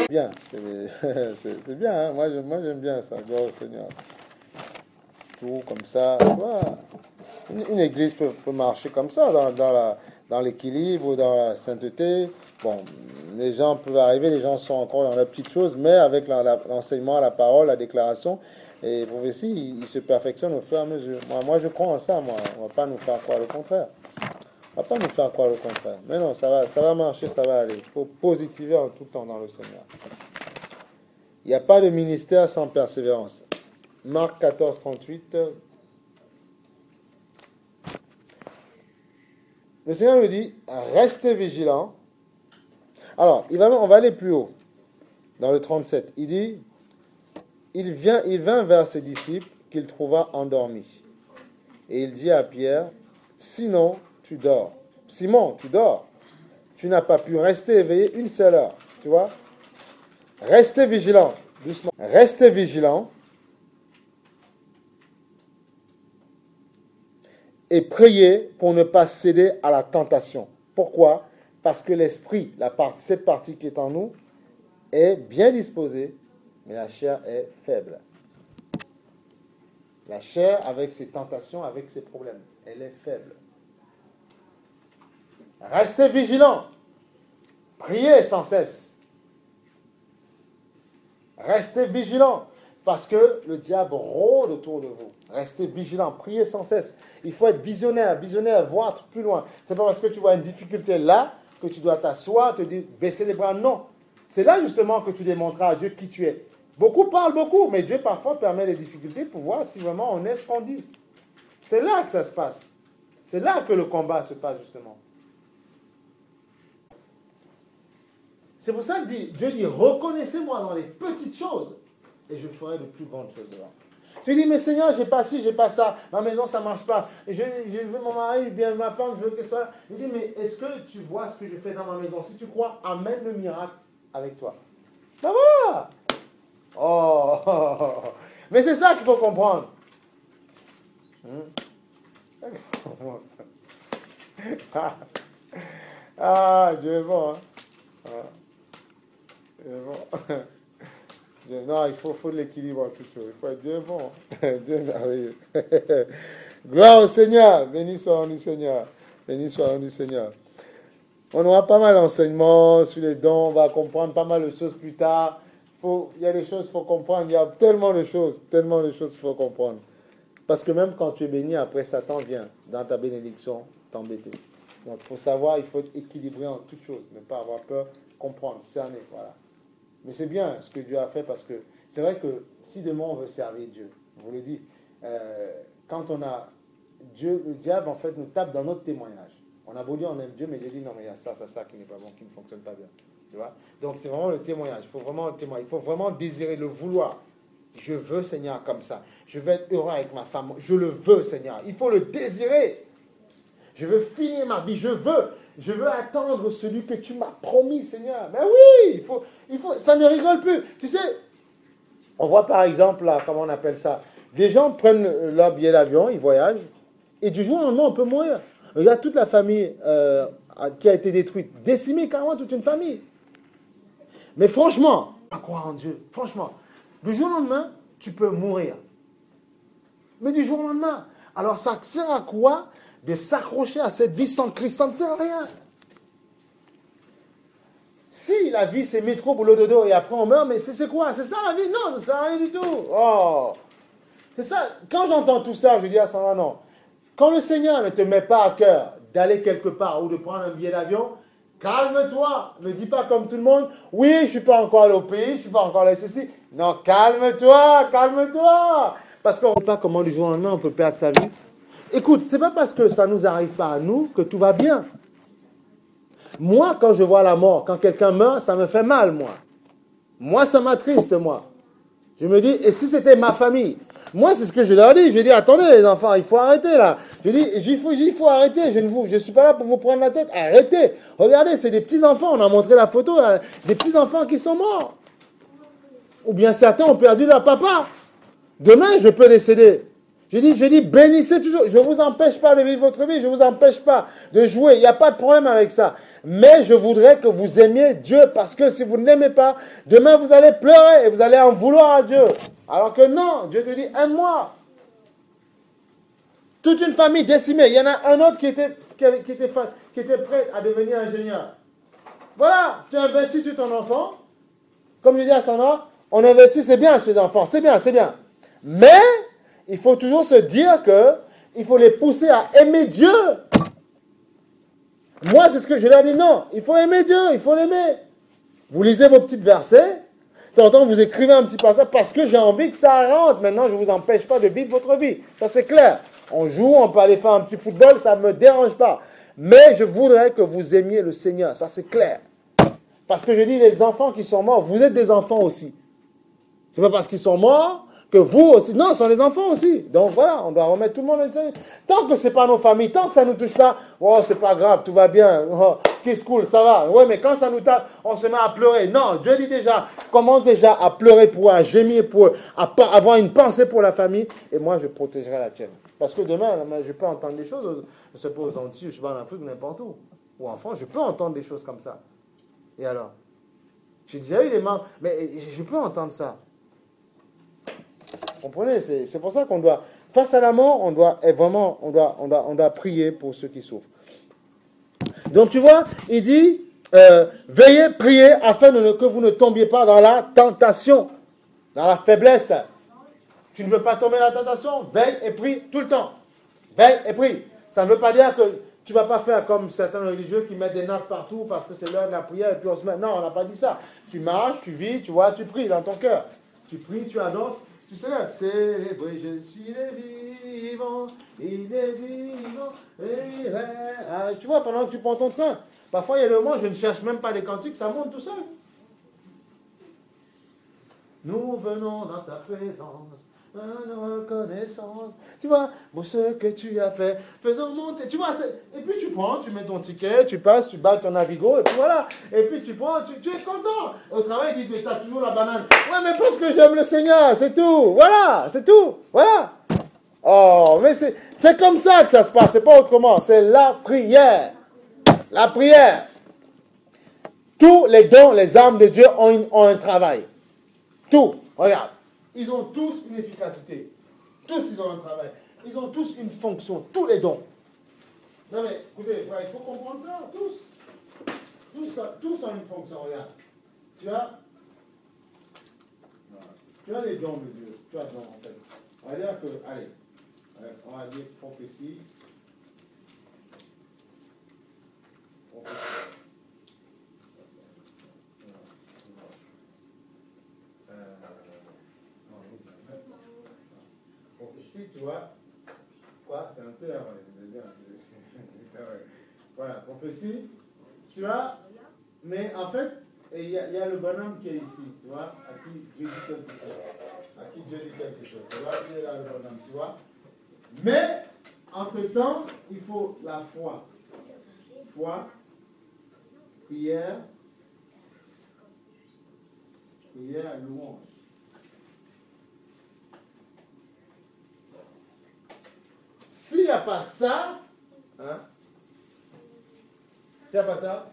Bien, c'est bien, hein? Moi j'aime bien ça, gloire au Seigneur. tout comme ça. Tu vois. Une église peut marcher comme ça, dans l'équilibre, dans la sainteté. Bon, les gens peuvent arriver, les gens sont encore dans la petite chose, mais avec l'enseignement, la parole, la déclaration, et les prophéties, ils se perfectionnent au fur et à mesure. Moi, je crois en ça, moi. On ne va pas nous faire croire le contraire. On va pas nous faire croire le contraire. Mais non, ça va marcher, ça va aller. Il faut positiver en tout temps dans le Seigneur. Il n'y a pas de ministère sans persévérance. Marc 14, 38. Le Seigneur nous dit, restez vigilants. Alors, on va aller plus haut, dans le 37. Il dit, il vint vers ses disciples qu'il trouva endormis. Et il dit à Pierre, sinon, tu dors. Simon, tu dors. Tu n'as pas pu rester éveillé une seule heure. Tu vois? Restez vigilants. Doucement. Restez vigilants. Et priez pour ne pas céder à la tentation. Pourquoi? Parce que l'esprit, cette partie qui est en nous, est bien disposée, mais la chair est faible. La chair, avec ses tentations, avec ses problèmes, elle est faible. Restez vigilants. Priez sans cesse. Restez vigilants. Parce que le diable rôde autour de vous. Restez vigilants, priez sans cesse. Il faut être visionnaire, voir plus loin. C'est pas parce que tu vois une difficulté là que tu dois t'asseoir, te dire, baisser les bras. Non. C'est là justement que tu démontreras à Dieu qui tu es. Beaucoup parlent beaucoup, mais Dieu parfois permet les difficultés pour voir si vraiment on est ce qu'on dit. C'est là que ça se passe. C'est là que le combat se passe justement. C'est pour ça que Dieu dit, reconnaissez-moi dans les petites choses et je ferai de plus grandes choses devant. Tu dis, mais Seigneur, j'ai pas ci, j'ai pas ça, ma maison ça marche pas, je veux mon mari, bien ma femme, je veux que ce soit. Il dit, mais est-ce que tu vois ce que je fais dans ma maison? Si tu crois, amène le miracle avec toi. Ben voilà! Oh! Mais c'est ça qu'il faut comprendre. Ah, Dieu est bon, hein? Dieu est bon. Non, il faut de l'équilibre en tout chose. Il faut être Dieu bon. Dieu merveilleux. Gloire au Seigneur. Béni soit du Seigneur. Béni soit du Seigneur. On aura pas mal d'enseignements sur les dons. On va comprendre pas mal de choses plus tard. Il y a des choses qu'il faut comprendre. Il y a tellement de choses qu'il faut comprendre. Parce que même quand tu es béni, après Satan vient dans ta bénédiction t'embêter. Donc il faut savoir, il faut être équilibré en toutes choses. Ne pas avoir peur, comprendre, cerner. Voilà. Mais c'est bien ce que Dieu a fait parce que c'est vrai que si demain on veut servir Dieu, je vous le dis, quand on a Dieu, le diable en fait nous tape dans notre témoignage. On a beau dire on aime Dieu, mais Dieu dit non mais il y a ça qui n'est pas bon, qui ne fonctionne pas bien. Tu vois? Donc c'est vraiment le témoignage. Il faut vraiment le témoigner. Il faut vraiment désirer, le vouloir. Je veux Seigneur comme ça. Je veux être heureux avec ma femme. Je le veux Seigneur. Il faut le désirer. Je veux finir ma vie. Je veux attendre celui que tu m'as promis, Seigneur. Mais oui, il faut, ça ne rigole plus. Tu sais, on voit par exemple, là, comment on appelle ça, des gens prennent leur billet d'avion, ils voyagent, et du jour au lendemain, on peut mourir. Regarde toute la famille qui a été détruite, décimée carrément toute une famille. Mais franchement, à croire en Dieu, franchement, du jour au lendemain, tu peux mourir. Mais du jour au lendemain. Alors ça sert à quoi de s'accrocher à cette vie sans Christ? Ça ne sert à rien. Si la vie c'est métro, boulot, dodo et après on meurt, mais c'est quoi? C'est ça la vie? Non, ça ne sert à rien du tout. Oh. C'est ça. Quand j'entends tout ça, je dis à Sandra, non. Quand le Seigneur ne te met pas à cœur d'aller quelque part ou de prendre un billet d'avion, calme-toi. Ne dis pas comme tout le monde, oui, je ne suis pas encore allé au pays, je ne suis pas encore allé ceci. Non, calme-toi. Parce qu'on ne sait pas comment du jour au lendemain on peut perdre sa vie. Écoute, ce n'est pas parce que ça ne nous arrive pas à nous que tout va bien. Moi, quand je vois la mort, quand quelqu'un meurt, ça me fait mal, moi. Moi, ça m'attriste, moi. Je me dis, et si c'était ma famille? Moi, c'est ce que je leur dis. Je dis, attendez les enfants, il faut arrêter là. Je dis, il faut arrêter. Je ne suis pas là pour vous prendre la tête. Arrêtez. Regardez, c'est des petits-enfants. On a montré la photo. Là, des petits-enfants qui sont morts. Ou bien certains ont perdu leur papa. Demain, je peux décéder. Je dis, bénissez toujours. Je ne vous empêche pas de vivre votre vie. Je ne vous empêche pas de jouer. Il n'y a pas de problème avec ça. Mais je voudrais que vous aimiez Dieu. Parce que si vous ne l'aimez pas, demain vous allez pleurer et vous allez en vouloir à Dieu. Alors que non, Dieu te dit, aime-moi. Toute une famille décimée. Il y en a un autre qui était prêt à devenir ingénieur. Voilà, tu investis sur ton enfant. Comme je dis à Sandra, on investit, c'est bien sur les enfants, c'est bien, c'est bien. Mais, il faut toujours se dire que il faut les pousser à aimer Dieu. Moi, c'est ce que je leur dis, non, il faut aimer Dieu, il faut l'aimer. Vous lisez vos petits versets, de temps en temps, vous écrivez un petit passage parce que j'ai envie que ça rentre. Maintenant, je ne vous empêche pas de vivre votre vie. Ça, c'est clair. On joue, on peut aller faire un petit football, ça ne me dérange pas. Mais je voudrais que vous aimiez le Seigneur, ça c'est clair. Parce que je dis, les enfants qui sont morts, vous êtes des enfants aussi. Ce n'est pas parce qu'ils sont morts que vous aussi. Non, ce sont les enfants aussi. Donc voilà, on doit remettre tout le monde au Seigneur. Tant que ce n'est pas nos familles, tant que ça ne nous touche pas, oh, c'est pas grave, tout va bien. Oh, kiss cool, ça va. Oui, mais quand ça nous tape, on se met à pleurer. Non, Dieu dit déjà, commence déjà à pleurer pour eux, à gémir pour eux, à avoir une pensée pour la famille. Et moi, je protégerai la tienne. Parce que demain, je peux entendre des choses, je ne sais pas aux Antilles, je ne sais pas en Afrique, n'importe où. Ou en France, je peux entendre des choses comme ça. Et alors? J'ai déjà eu les mains, mais je peux entendre ça. Vous comprenez? C'est pour ça qu'on doit, face à la mort, on doit prier pour ceux qui souffrent. Donc tu vois, il dit, veillez, priez, afin que vous ne tombiez pas dans la tentation, dans la faiblesse. Tu ne veux pas tomber dans la tentation? Veille et prie tout le temps. Veille et prie. Ça ne veut pas dire que tu ne vas pas faire comme certains religieux qui mettent des nappes partout parce que c'est l'heure de la prière et puis on se met... Non, on n'a pas dit ça. Tu marches, tu vis, tu vois, tu pries dans ton cœur. Tu pries, tu adores, tu célèbres. Célébrer, je suis vivant, il est vivant, il est... Ah, tu vois, pendant que tu prends ton train, parfois il y a le moment, je ne cherche même pas les cantiques, ça monte tout seul. Nous venons dans ta présence. Reconnaissance, tu vois, pour ce que tu as fait, faisons monter, tu vois, et puis tu prends, tu mets ton ticket, tu passes, tu bats ton Navigo, et puis voilà, et puis tu prends, tu es content. Au travail, il dit, mais tu as toujours la banane. Ouais, mais parce que j'aime le Seigneur, c'est tout, voilà, c'est tout, voilà. Oh, mais c'est comme ça que ça se passe, c'est pas autrement, c'est la prière. La prière. Tous les dons, les armes de Dieu ont un travail. Tout, regarde. Ils ont tous une efficacité. Tous, ils ont un travail. Ils ont tous une fonction. Tous les dons. Non mais, écoutez, il faut comprendre ça. Tous ont une fonction. Regarde. Tu as les dons de Dieu. Tu as les dons, en fait. On va dire que, allez, on va dire prophétie. Prophétie, tu vois, quoi, c'est un terme, voilà, prophétie, tu vois, mais en fait, il y a le bonhomme qui est ici, tu vois, à qui Dieu dit quelque chose, tu vois, il est là le bonhomme, tu vois, mais, entre-temps, il faut la foi, prière, louange. S'il n'y a pas ça, hein? S'il n'y a pas ça,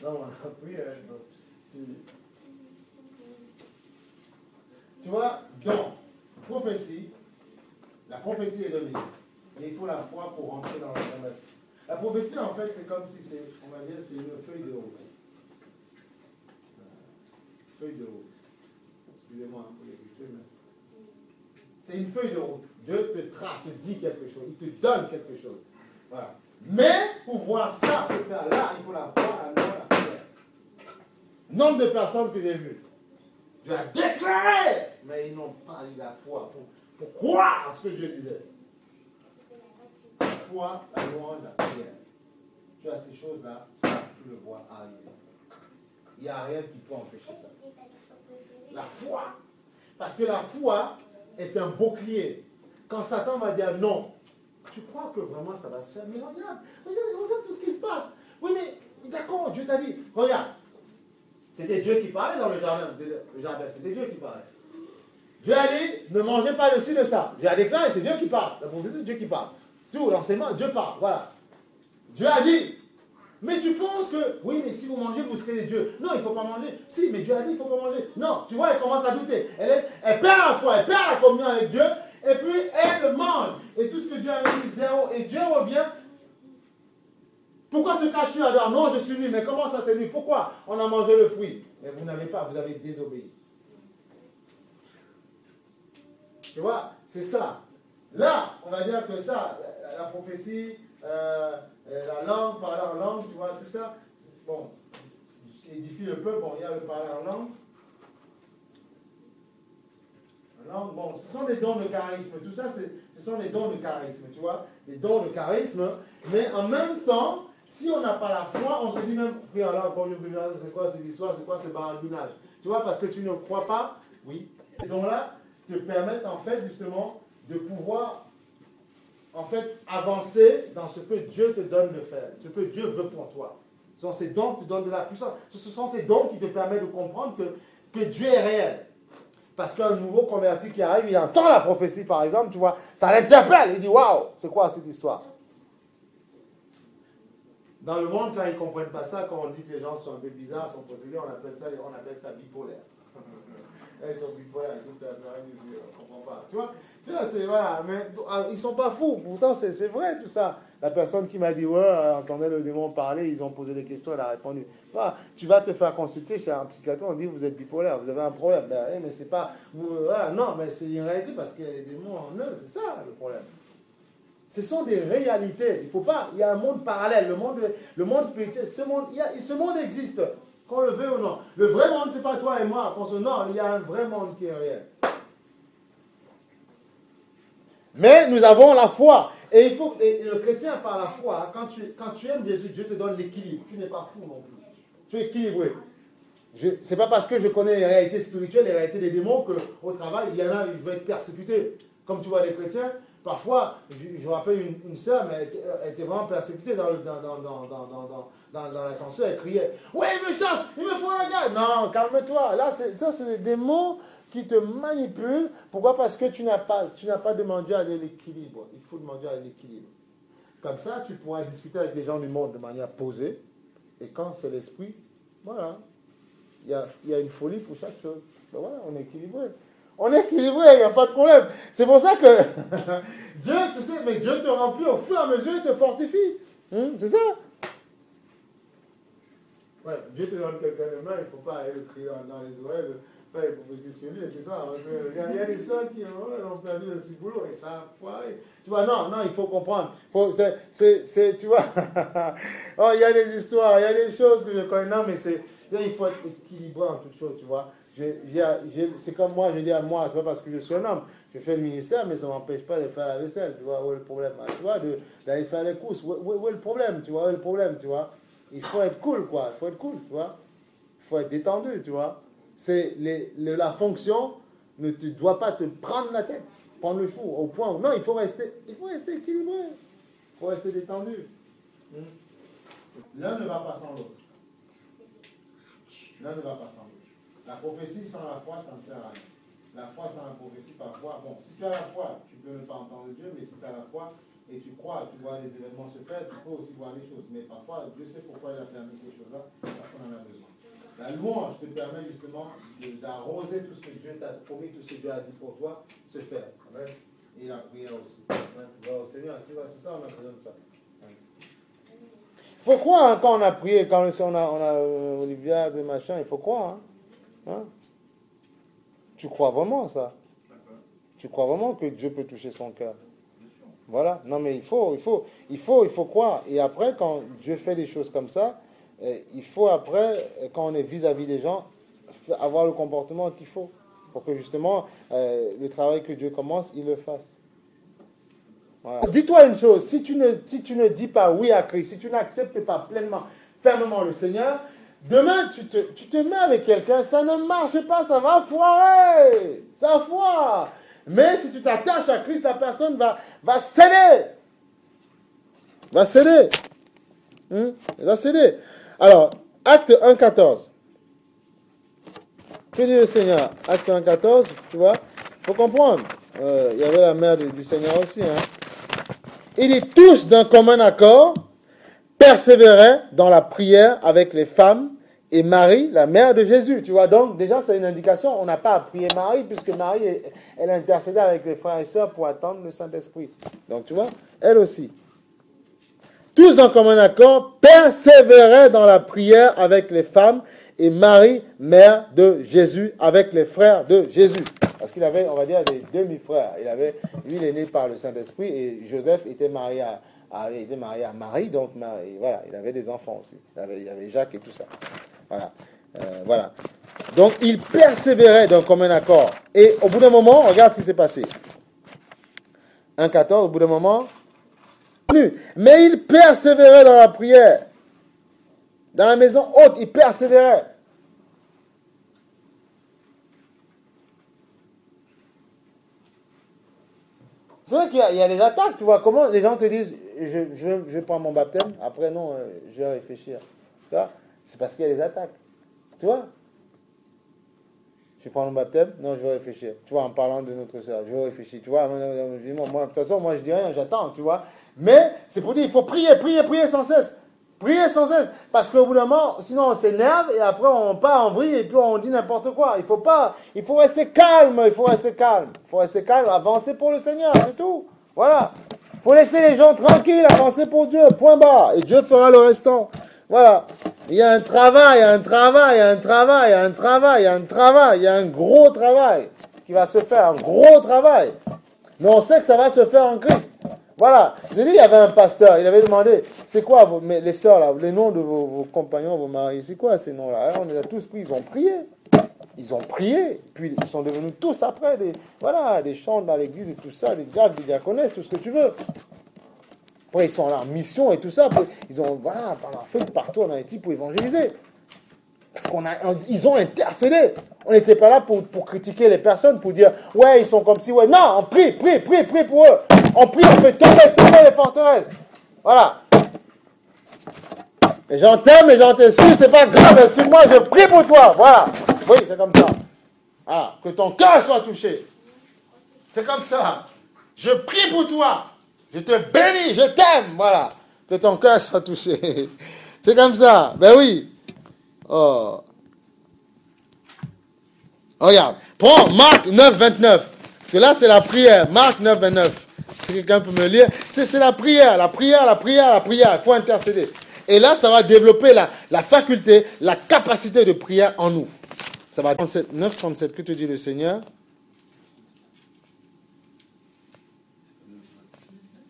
non, on a pris, tu vois, donc, prophétie, la prophétie est donnée, mais il faut la foi pour rentrer dans la promesse. La prophétie, en fait, c'est comme si on va dire, c'est une feuille de route. Feuille de route. Excusez-moi pour l'écriture, mais c'est une feuille de route. Dieu te trace, te dit quelque chose, il te donne quelque chose. Voilà. Mais pour voir ça se faire là, il faut la foi, la loi, la prière. Nombre de personnes que j'ai vues, Dieu a déclaré, mais ils n'ont pas eu la foi pour croire à ce que Dieu disait. La foi, la loi, la prière. Tu as ces choses-là, ça, tu le vois arriver. Il n'y a rien qui peut empêcher ça. La foi. Parce que la foi est un bouclier. Quand Satan va dire non, tu crois que vraiment ça va se faire? Mais regarde tout ce qui se passe. Oui, mais d'accord, Dieu t'a dit. Regarde, c'était Dieu qui parlait dans le jardin. C'était Dieu qui parlait. Dieu a dit, ne mangez pas de ci, de ça. Dieu a déclaré, c'est Dieu qui parle. La prophétie, c'est Dieu qui parle. Tout, l'enseignement, Dieu parle. Voilà. Dieu a dit. Mais tu penses que, oui, mais si vous mangez, vous serez des dieux. Non, il ne faut pas manger. Si, mais Dieu a dit, il ne faut pas manger. Non, tu vois, elle commence à douter. Elle perd la foi, elle perd la communion avec Dieu. Et puis elle mange. Et tout ce que Dieu a mis, zéro. Et Dieu revient. Pourquoi te caches-tu alors? Non, je suis nu. Mais comment ça t'est nu? Pourquoi? On a mangé le fruit. Mais vous n'avez pas, vous avez désobéi. Tu vois, c'est ça. Là, on va dire que ça, la prophétie, la langue, parler en langue, tu vois, tout ça, bon, édifie le peuple, bon, il y a le parler en langue. Bon, ce sont des dons de charisme, tout ça, ce sont des dons de charisme, tu vois, des dons de charisme, mais en même temps, si on n'a pas la foi, on se dit même, oui, alors, bon, c'est quoi cette histoire, c'est quoi ce baragouinage? Tu vois, parce que tu ne crois pas, oui. Ces dons-là te permettent, en fait, justement, de pouvoir, en fait, avancer dans ce que Dieu te donne de faire, ce que Dieu veut pour toi. Ce sont ces dons qui te donnent de la puissance. Ce sont ces dons qui te permettent de comprendre que Dieu est réel. Parce qu'un nouveau converti qui arrive, il entend la prophétie, par exemple, tu vois, ça l'interpelle. Il dit, waouh, c'est quoi cette histoire? Dans le monde, quand ils ne comprennent pas ça, quand on dit que les gens sont un peu bizarres, sont possédés, on appelle ça bipolaire. Ils sont bipolaires, on ne comprend pas. Tu vois, c'est, voilà, mais ils ne sont pas fous. Pourtant, c'est vrai tout ça. La personne qui m'a dit, ouais, entendait le démon parler, ils ont posé des questions, elle a répondu. Voilà, tu vas te faire consulter chez un psychiatre, on dit, vous êtes bipolaire, vous avez un problème. Ben, mais c'est pas, voilà, non, mais c'est une réalité parce qu'il y a des démons en eux, c'est ça le problème. Ce sont des réalités. Il faut pas, il y a un monde parallèle, le monde spirituel, ce monde existe, qu'on le veut ou non. Le vrai monde, c'est pas toi et moi. Non, il y a un vrai monde qui est réel. Mais nous avons la foi. Et le chrétien, par la foi, quand tu aimes Jésus, Dieu te donne l'équilibre. Tu n'es pas fou non plus. Tu es équilibré. C'est pas parce que je connais les réalités spirituelles, les réalités des démons, qu'au travail, il y en a, ils veulent être persécutés. Comme tu vois les chrétiens, parfois, je me rappelle une sœur, mais elle était vraiment persécutée dans l'ascenseur, elle criait « Oui, il me chasse, il me faut la garde !» Non, calme-toi. Là, ça, c'est des démons qui te manipulent. Pourquoi? Parce que tu n'as pas demandé à l'équilibre. Il faut demander à l'équilibre. Comme ça, tu pourras discuter avec les gens du monde de manière posée. Et quand c'est l'esprit, voilà. Il y a une folie pour chaque chose. Ben voilà, on est équilibré. On est équilibré, il n'y a pas de problème. C'est pour ça que Dieu, tu sais, mais Dieu te remplit au fur et à mesure, il te fortifie. C'est ça. Ouais, Dieu te donne quelqu'un de main, il ne faut pas aller le crier dans les oreilles, faire les prophéties sur lui et tout ça. Il y a des sœurs qui ont perdu le ciboulot et ça a foiré. Tu vois, non, il faut comprendre. Tu vois, oh, il y a des histoires, il y a des choses que je connais. Non, mais il faut être équilibré en toutes choses, tu vois. C'est comme moi, je dis à moi, c'est pas parce que je suis un homme. Je fais le ministère, mais ça ne m'empêche pas de faire la vaisselle, tu vois, où est le problème? Tu vois, d'aller faire les courses, où est le problème, tu vois, où est le problème, tu vois. Il faut être cool, quoi, il faut être cool, tu vois. Il faut être détendu, tu vois. La fonction ne te doit pas te prendre la tête, prendre le fou, au point où, non, il faut rester équilibré, il faut rester détendu. L'un ne va pas sans l'autre. L'un ne va pas sans l'autre. La prophétie sans la foi, ça ne sert à rien. La foi sans la prophétie, parfois, bon, si tu as la foi, tu peux ne pas entendre Dieu, mais si tu as la foi et tu crois, tu vois les événements se faire, tu peux aussi voir les choses. Mais parfois, Dieu sait pourquoi il a permis ces choses-là, parce qu'on en a besoin. La louange te permet justement d'arroser tout ce que Dieu t'a promis, tout ce que Dieu a dit pour toi, se faire. Et la prière aussi. Gloire au Seigneur, c'est ça, on a besoin de ça. Il faut croire, hein, quand on a prié, quand on a Olivia, de machin, il faut croire. Hein? Tu crois vraiment ça? Tu crois vraiment que Dieu peut toucher son cœur? Voilà. Non, mais il faut croire. Et après, quand Dieu fait des choses comme ça, il faut après, quand on est vis-à-vis des gens, avoir le comportement qu'il faut. Pour que justement, le travail que Dieu commence, il le fasse. Voilà. Dis-toi une chose, si tu ne dis pas oui à Christ, si tu n'acceptes pas pleinement, fermement le Seigneur, demain tu te mets avec quelqu'un, ça ne marche pas, ça va foirer, ça foire. Mais si tu t'attaches à Christ, la personne va céder. Va céder. Va céder. Alors, acte 1,14. Que dit le Seigneur? Acte 1,14, tu vois, il faut comprendre. Il y avait la mère du Seigneur aussi. Il dit tous d'un commun accord, persévéraient dans la prière avec les femmes et Marie, la mère de Jésus. Tu vois, donc déjà c'est une indication, on n'a pas à prier Marie, puisque Marie, elle intercédait avec les frères et sœurs pour attendre le Saint-Esprit. Donc tu vois, elle aussi. Tous d'un commun accord persévéraient dans la prière avec les femmes et Marie, mère de Jésus, avec les frères de Jésus. Parce qu'il avait, on va dire, des demi-frères. Lui, il est né par le Saint-Esprit et Joseph était marié à Marie, donc voilà, il avait des enfants aussi. Il y avait Jacques et tout ça. Voilà. Voilà. Donc, il persévérait d'un commun accord. Et au bout d'un moment, regarde ce qui s'est passé. 1,14, au bout d'un moment, mais il persévérait dans la prière. Dans la maison haute, il persévérait. C'est vrai qu'il y a des attaques, tu vois. Comment les gens te disent, je prends mon baptême, après non, je vais réfléchir. Tu vois, c'est parce qu'il y a des attaques. Tu vois, je prends mon baptême, non, je vais réfléchir. Tu vois, en parlant de notre soeur, je vais réfléchir. Tu vois, moi, de toute façon, moi, je dis rien, j'attends, tu vois. Mais c'est pour dire, il faut prier sans cesse. Prier sans cesse. Parce qu'au bout d'un moment, sinon on s'énerve et après on part en vrille et puis on dit n'importe quoi. Il faut rester calme, avancer pour le Seigneur, c'est tout. Voilà. Il faut laisser les gens tranquilles, avancer pour Dieu, point barre. Et Dieu fera le restant. Voilà. Il y a un travail, il y a un gros travail qui va se faire, un gros travail. Mais on sait que ça va se faire en Christ. Voilà. Je dis, il y avait un pasteur, il avait demandé, c'est quoi les sœurs là, les noms de vos compagnons, vos maris, c'est quoi ces noms-là? Alors, on les a tous pris, ils ont prié, puis ils sont devenus tous après des chants dans l'église et tout ça, des diacres, des diaconesses, tout ce que tu veux. Après, ils sont en mission et tout ça, ils ont, fait partout en Haïti pour évangéliser. Parce ils ont intercédé. On n'était pas là pour critiquer les personnes, pour dire, ouais, ils sont comme si, ouais. Non, on prie pour eux. On prie, on fait tomber les forteresses. Voilà. Les gens t'aiment, les gens te suivent, c'est pas grave, suis-moi, je prie pour toi. Voilà. Oui, c'est comme ça. Ah, que ton cœur soit touché. C'est comme ça. Je prie pour toi. Je te bénis, je t'aime. Voilà. Que ton cœur soit touché. C'est comme ça. Ben oui. Oh. Regarde. Prends Marc 9, 29. Parce que là, c'est la prière. Marc 9, 29. Si quelqu'un peut me lire. C'est la prière. Il faut intercéder. Et là, ça va développer la faculté, la capacité de prière en nous. Ça va 9, 37. Que te dit le Seigneur?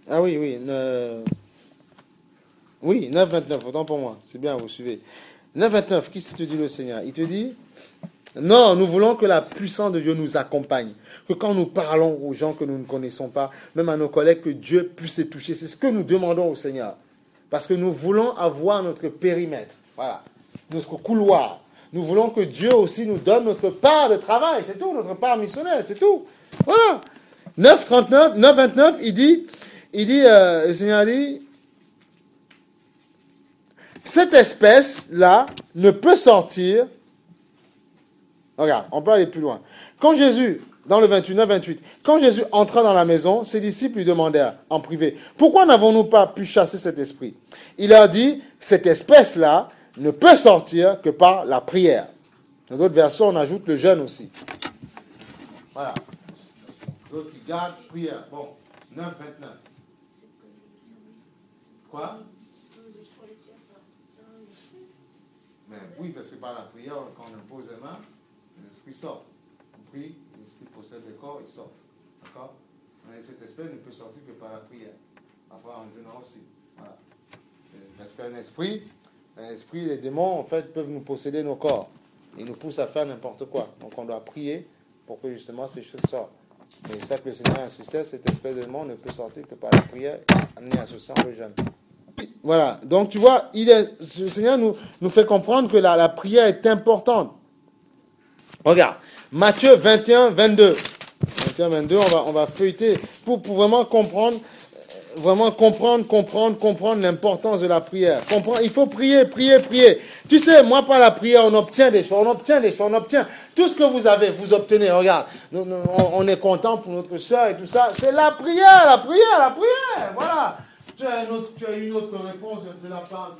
Ah oui. Oui, 9, 29. Autant pour moi. C'est bien, vous suivez. 9, 29. Qu'est-ce que te dit le Seigneur? Il te dit... Non, nous voulons que la puissance de Dieu nous accompagne. Que quand nous parlons aux gens que nous ne connaissons pas, même à nos collègues, que Dieu puisse les toucher. C'est ce que nous demandons au Seigneur. Parce que nous voulons avoir notre périmètre. Voilà. Notre couloir. Nous voulons que Dieu aussi nous donne notre part de travail. C'est tout. Notre part missionnaire. C'est tout. Voilà. 9, 39, 9, 29, le Seigneur dit, cette espèce-là ne peut sortir. Regarde, on peut aller plus loin. Quand Jésus, dans le 29, 28, quand Jésus entra dans la maison, ses disciples lui demandèrent en privé, pourquoi n'avons-nous pas pu chasser cet esprit? Il leur dit, cette espèce-là ne peut sortir que par la prière. Dans d'autres versions, on ajoute le jeûne aussi. Voilà. D'autres, ils gardent prière. Bon, 9, 29. Quoi? Mais oui, parce que par la prière, quand on impose les mains, l'esprit sort. On prie, l'esprit possède le corps, il sort. D'accord? Mais cette espèce ne peut sortir que par la prière. Parfois en jeûnant aussi. Voilà. Parce qu'un esprit, les démons, en fait, peuvent nous posséder nos corps. Ils nous poussent à faire n'importe quoi. Donc on doit prier pour que justement ces choses sortent. Et c'est ça que le Seigneur insistait, cette espèce de démon ne peut sortir que par la prière, amenée à ce sang le jeûne. Voilà. Donc tu vois, le Seigneur nous fait comprendre que la prière est importante. Regarde, Matthieu 21, 22. 21, 22, on va feuilleter pour vraiment comprendre l'importance de la prière. Il faut prier. Tu sais, moi, par la prière, on obtient des choses, on obtient tout ce que vous avez, vous obtenez. Regarde, on est content pour notre soeur et tout ça. C'est la prière. Voilà. Tu as une autre réponse de la part,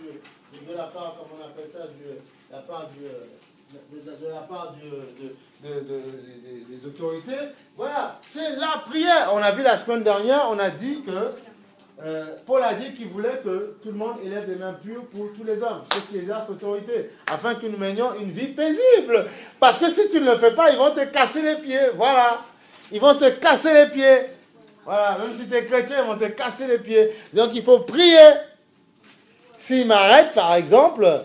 comment on appelle ça, la part de la part des autorités. Voilà, c'est la prière. On a vu la semaine dernière, on a dit que Paul a dit qu'il voulait que tout le monde élève des mains pures pour tous les hommes, ceux qui exercent l'autorité, afin que nous menions une vie paisible. Parce que si tu ne le fais pas, ils vont te casser les pieds. Voilà. Ils vont te casser les pieds. Voilà. Même si tu es chrétien, ils vont te casser les pieds. Donc il faut prier. S'ils m'arrêtent, par exemple,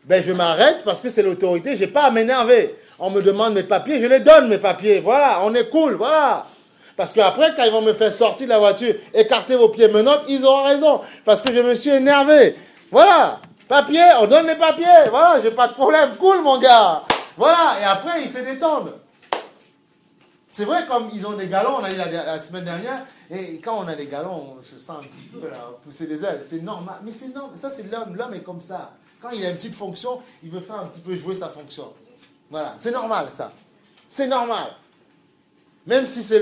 ben je m'arrête parce que c'est l'autorité. Je n'ai pas à m'énerver. On me demande mes papiers, je les donne mes papiers. Voilà. On est cool. Voilà. Parce qu'après, quand ils vont me faire sortir de la voiture, écarter vos pieds, menottes, ils auront raison. Parce que je me suis énervé. Voilà. Papier, on donne les papiers. Voilà, j'ai pas de problème. Cool, mon gars. Voilà. Et après, ils se détendent. C'est vrai, comme ils ont des galons, on a eu la semaine dernière, et quand on a des galons, on se sent un petit peu là, pousser les ailes. C'est normal. Mais c'est normal. Ça, c'est l'homme. L'homme est comme ça. Quand il a une petite fonction, il veut faire un petit peu jouer sa fonction. Voilà. C'est normal, ça. C'est normal. Même si c'est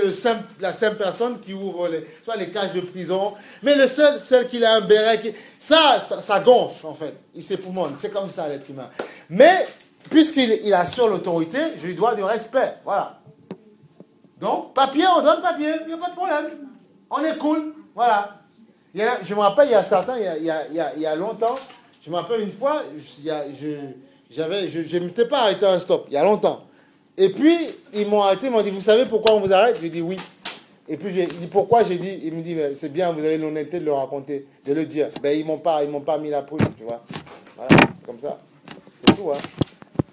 la simple personne qui ouvre les cages de prison. Mais le seul qui a un béret, ça gonfle en fait. Il s'époumonne. C'est comme ça l'être humain. Mais puisqu'il assure l'autorité, je lui dois du respect. Voilà. Donc, papier, on donne papier. Il n'y a pas de problème. On est cool. Voilà. Je me rappelle, il y a certains, il y a longtemps, je me rappelle une fois, je ne m'étais pas arrêté à un stop. Il y a longtemps. Et puis, ils m'ont arrêté, ils m'ont dit, vous savez pourquoi on vous arrête? J'ai dit oui. Et puis, j'ai dit pourquoi? J'ai dit, il me dit, c'est bien, vous avez l'honnêteté de le raconter, de le dire. Ben, ils m'ont pas mis la prune, tu vois. Voilà, c'est comme ça. C'est tout, hein.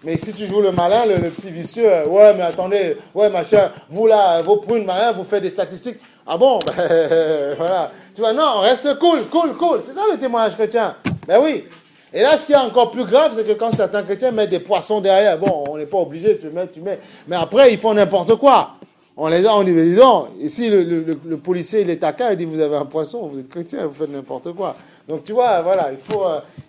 Mais si tu joues le malin, le petit vicieux, ouais, mais attendez, ouais, machin, vous là, vos prunes, malin, vous faites des statistiques. Ah bon? Ben, voilà. Tu vois, non, reste cool. C'est ça le témoignage chrétien. Ben oui. Et là, ce qui est encore plus grave, c'est que quand certains chrétiens mettent des poissons derrière, bon, on n'est pas obligé, tu mets. Mais après, ils font n'importe quoi. On dit, mais dis donc, ici, le policier, il est taquin, il dit, vous avez un poisson, vous êtes chrétien, vous faites n'importe quoi. Donc, tu vois, voilà,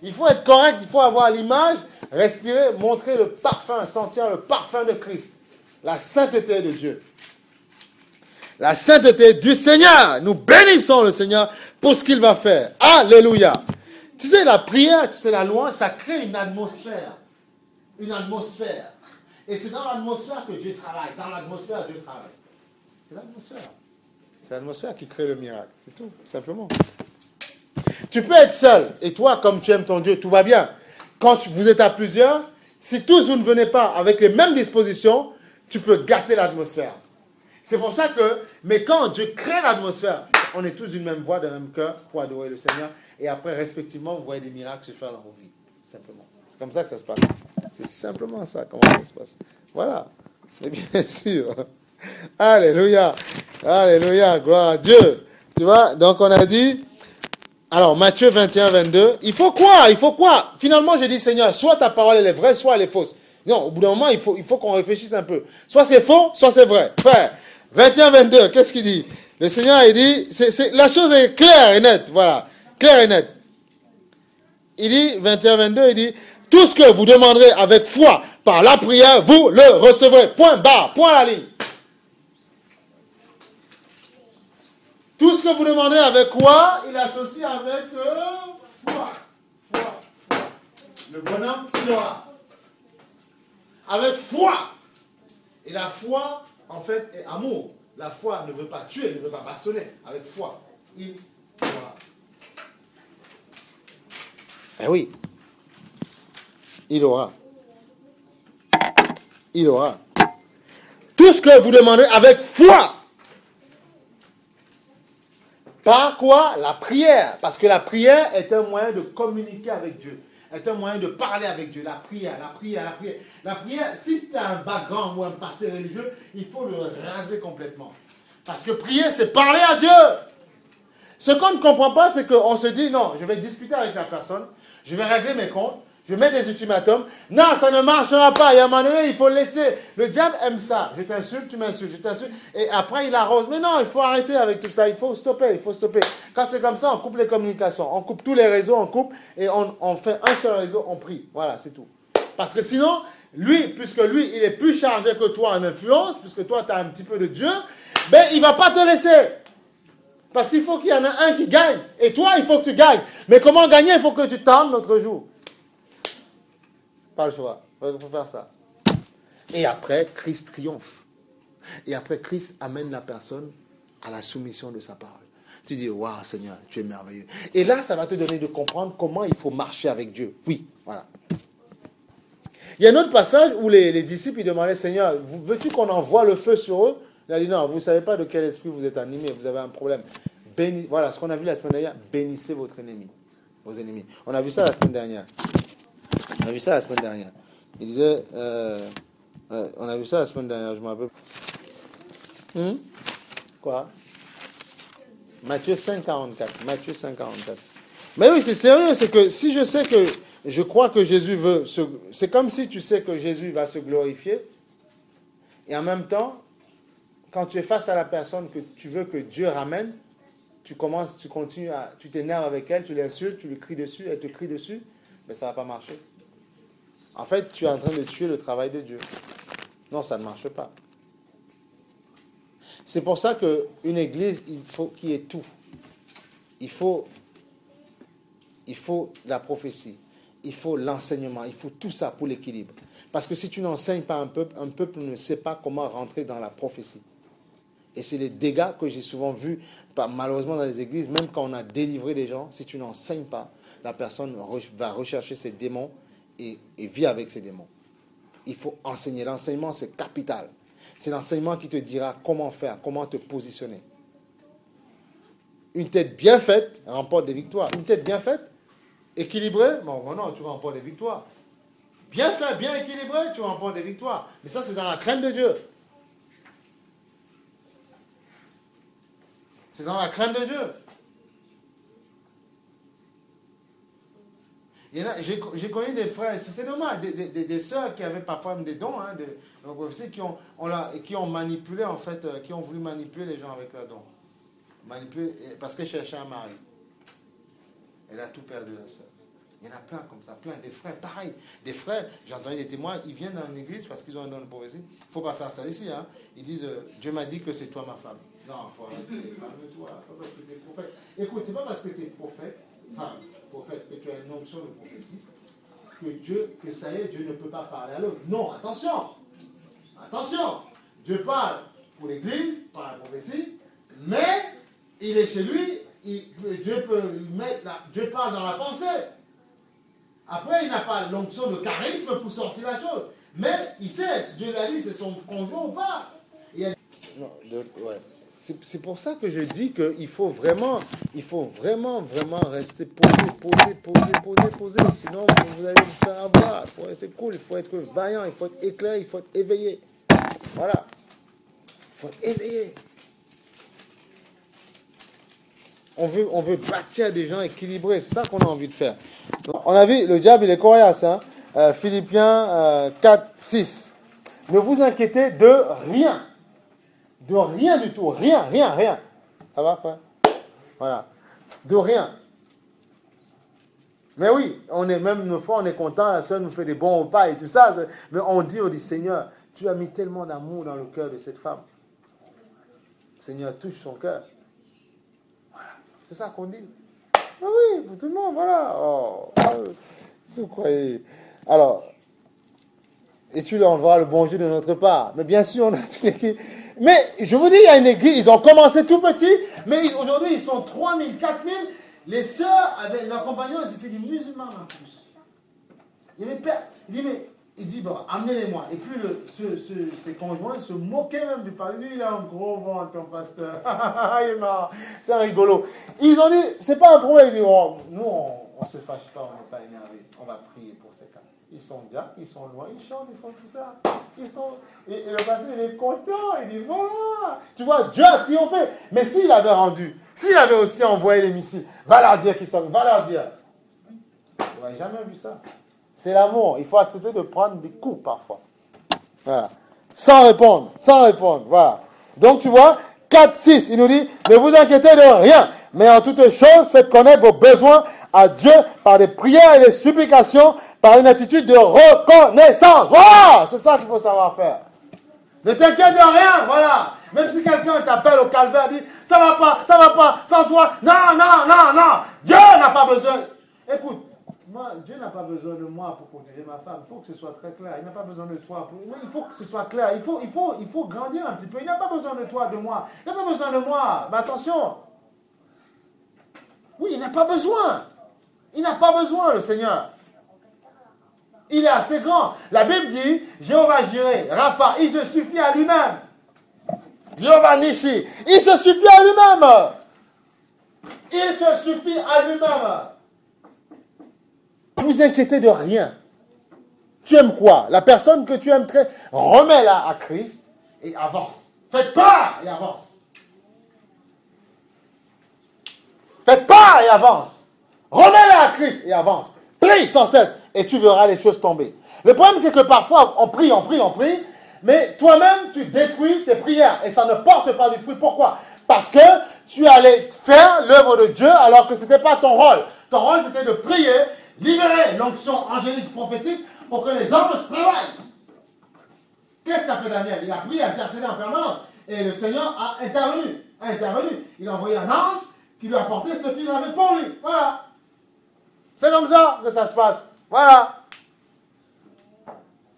il faut être correct, il faut avoir l'image, respirer, montrer le parfum, sentir le parfum de Christ. La sainteté de Dieu. La sainteté du Seigneur. Nous bénissons le Seigneur pour ce qu'il va faire. Alléluia. Tu sais, la prière, tu sais, la louange, ça crée une atmosphère. Une atmosphère. Et c'est dans l'atmosphère que Dieu travaille. Dans l'atmosphère, Dieu travaille. C'est l'atmosphère. C'est l'atmosphère qui crée le miracle. C'est tout, simplement. Tu peux être seul. Et toi, comme tu aimes ton Dieu, tout va bien. Quand vous êtes à plusieurs, si tous vous ne venez pas avec les mêmes dispositions, tu peux gâter l'atmosphère. C'est pour ça que, mais quand Dieu crée l'atmosphère, on est tous d'une même voix, d'un même cœur pour adorer le Seigneur. Et après, respectivement, vous voyez des miracles se faire dans vos vies. Simplement. C'est comme ça que ça se passe. C'est simplement ça, comment ça se passe. Voilà. Et bien sûr. Alléluia. Alléluia. Gloire à Dieu. Tu vois, donc on a dit, alors Matthieu 21, 22, il faut quoi? Finalement, j'ai dit, Seigneur, soit ta parole elle est vraie, soit elle est fausse. Non, au bout d'un moment, il faut qu'on réfléchisse un peu. Soit c'est faux, soit c'est vrai. Frère, 21, 22, qu'est-ce qu'il dit? Le Seigneur, il dit, la chose est claire et nette, voilà. Claire et nette. Il dit, 21, 22, il dit, tout ce que vous demanderez avec foi par la prière, vous le recevrez. Point barre, point à la ligne. Tout ce que vous demandez avec quoi? Il associe avec foi. Le bonhomme, il aura. Avec foi. Et la foi, en fait, est amour. La foi ne veut pas tuer, ne veut pas bastonner. Avec foi, il aura. Eh oui. Il aura. Il aura. Tout ce que vous demandez avec foi. Par quoi? La prière. Parce que la prière est un moyen de communiquer avec Dieu. Est un moyen de parler avec Dieu. La prière. La prière, si tu as un background ou un passé religieux, il faut le raser complètement. Parce que prier, c'est parler à Dieu. Ce qu'on ne comprend pas, c'est qu'on se dit, non, je vais discuter avec la personne, je vais régler mes comptes, je vais mettre des ultimatums. Non, ça ne marchera pas. Et à un moment donné, il faut laisser. Le diable aime ça. Je t'insulte, tu m'insultes, je t'insulte. Et après, il arrose. Mais non, il faut arrêter avec tout ça. Il faut stopper. Quand c'est comme ça, on coupe les communications. On coupe tous les réseaux, on coupe. Et on fait un seul réseau, on prie. Voilà, c'est tout. Parce que sinon, puisque lui, il est plus chargé que toi en influence, puisque toi, tu as un petit peu de Dieu, ben, il ne va pas te laisser. Parce qu'il faut qu'il y en ait un qui gagne. Et toi, il faut que tu gagnes. Mais comment gagner? Il faut que tu t'armes l'autre jour. Pas le choix. Il faut faire ça. Et après, Christ triomphe. Et après, Christ amène la personne à la soumission de sa parole. Tu dis, waouh Seigneur, tu es merveilleux. Et là, ça va te donner de comprendre comment il faut marcher avec Dieu. Oui, voilà. Il y a un autre passage où les disciples ils demandaient, Seigneur, veux-tu qu'on envoie le feu sur eux? Il a dit, non, vous ne savez pas de quel esprit vous êtes animé, vous avez un problème. Voilà ce qu'on a vu la semaine dernière, bénissez votre ennemi, vos ennemis. On a vu ça la semaine dernière. Il disait, on a vu ça la semaine dernière, je me rappelle. Quoi? Matthieu 5, 44. Matthieu 5, 44. Mais oui, c'est sérieux, c'est que si je sais que je crois que Jésus veut, c'est comme si tu sais que Jésus va se glorifier, et en même temps, quand tu es face à la personne que tu veux que Dieu ramène, tu t'énerves avec elle, tu l'insultes, tu lui cries dessus, elle te crie dessus, mais ça ne va pas marcher. En fait, tu es en train de tuer le travail de Dieu. Non, ça ne marche pas. C'est pour ça qu'une église, il faut qu'il y ait tout. Il faut la prophétie. Il faut l'enseignement. Il faut tout ça pour l'équilibre. Parce que si tu n'enseignes pas un peuple ne sait pas comment rentrer dans la prophétie. Et c'est les dégâts que j'ai souvent vus, malheureusement dans les églises, même quand on a délivré des gens, si tu n'enseignes pas, la personne va rechercher ses démons et vit avec ses démons. Il faut enseigner. L'enseignement, c'est capital. C'est l'enseignement qui te dira comment faire, comment te positionner. Une tête bien faite remporte des victoires. Une tête bien faite, équilibrée, bon non, tu remportes des victoires. Bien fait, bien équilibré, tu remportes des victoires. Mais ça, c'est dans la crainte de Dieu. C'est dans la crainte de Dieu. J'ai connu des frères, c'est dommage, des sœurs qui avaient parfois des dons, qui ont manipulé, en fait, qui ont voulu manipuler les gens avec leurs dons. Manipuler, parce qu'elles cherchaient un mari. Elle a tout perdu, la sœur. Il y en a plein comme ça, plein. Des frères, pareil. Des frères, j'ai entendu des témoins, ils viennent dans une église parce qu'ils ont un don de prophétie. Il ne faut pas faire ça ici. Hein. Ils disent, Dieu m'a dit que c'est toi ma femme. Non, il faut arrêter. Calme-toi. Pas parce que tu es prophète. Écoute, ce n'est pas parce que tu es prophète, que tu as une onction de prophétie, que ça y est, Dieu ne peut pas parler à l'autre. Non, attention. Attention. Dieu parle pour l'église, par la prophétie, mais il est chez lui, Dieu parle dans la pensée. Après, il n'a pas l'onction de charisme pour sortir la chose. Mais il sait, si Dieu l'a dit, c'est son conjoint ou pas. Ouais. C'est pour ça que je dis qu'il faut vraiment rester posé. Sinon, vous allez vous faire avoir. Il faut rester cool, il faut être vaillant, il faut être éclairé, il faut être éveillé. Voilà. Il faut être éveillé. On veut bâtir des gens équilibrés. C'est ça qu'on a envie de faire. On a vu, le diable, il est coriace. Hein? Philippiens 4, 6. Ne vous inquiétez de rien. De rien du tout. Rien. Ça va, frère? Voilà. De rien. Mais oui, une fois, on est content, la soeur nous fait des bons repas et tout ça. Mais on dit Seigneur, tu as mis tellement d'amour dans le cœur de cette femme. Seigneur, touche son cœur. C'est ça qu'on dit. Ah oui, pour tout le monde, voilà. Oh, vous croyez. Alors, et tu leur envoies le bon Dieu de notre part. Mais bien sûr, on a toute l'équipe. Mais je vous dis, il y a une église, ils ont commencé tout petit, mais aujourd'hui, ils sont 3000, 4000. Les sœurs, avec leurs compagnons, c'était des musulmans en plus. Il dit, bon, amenez-les-moi. Et puis, ses conjoints se moquaient même du pari. Lui, il a un gros ventre, ton pasteur. Il est marrant. C'est un rigolo. Ils ont dit, c'est pas un problème. Ils disent, oh, nous, on se fâche pas, on n'est pas énervé. On va prier pour ces cas. Ils sont bien, ils sont loin, ils chantent, ils font tout ça. Et le pasteur, il est content. Il dit, voilà. Tu vois, Dieu a triomphé. Mais s'il avait rendu, s'il avait aussi envoyé les missiles, va leur dire qu'ils sont, va leur dire. On n'a jamais vu ça. C'est l'amour. Il faut accepter de prendre des coups parfois. Voilà. Sans répondre. Voilà. Donc tu vois, 4, 6, il nous dit, ne vous inquiétez de rien, mais en toutes choses, faites connaître vos besoins à Dieu par des prières et des supplications, par une attitude de reconnaissance. Voilà, c'est ça qu'il faut savoir faire. Ne t'inquiète de rien, voilà. Même si quelqu'un t'appelle au calvaire, dit, ça va pas, sans toi. Non. Dieu n'a pas besoin. Écoute. moi, Dieu n'a pas besoin de moi pour protéger ma femme. Il faut que ce soit très clair. Il n'a pas besoin de toi. Il faut que ce soit clair. Il faut grandir un petit peu. Il n'a pas besoin de toi, de moi. Il n'a pas besoin de moi. Mais attention. Oui, il n'a pas besoin. Il n'a pas besoin, le Seigneur. Il est assez grand. La Bible dit, Jéhovah Jireh, Rapha, il se suffit à lui-même. Jéhovah Nishi, il se suffit à lui-même. Il se suffit à lui-même. Ne vous inquiétez de rien. Tu aimes quoi? La personne que tu aimes très, remets-la à Christ et avance. Faites pas et avance. Faites pas et avance. Remets-la à Christ et avance. Prie sans cesse et tu verras les choses tomber. Le problème, c'est que parfois, on prie, mais toi-même, tu détruis tes prières et ça ne porte pas du fruit. Pourquoi? Parce que tu allais faire l'œuvre de Dieu alors que ce n'était pas ton rôle. Ton rôle, c'était de prier, libérer l'onction angélique prophétique pour que les anges travaillent. Qu'est-ce qu'a fait Daniel? Il a prié, intercédé en permanence. Et le Seigneur a intervenu. Il a envoyé un ange qui lui a apporté ce qu'il avait pour lui. Voilà. C'est comme ça que ça se passe. Voilà.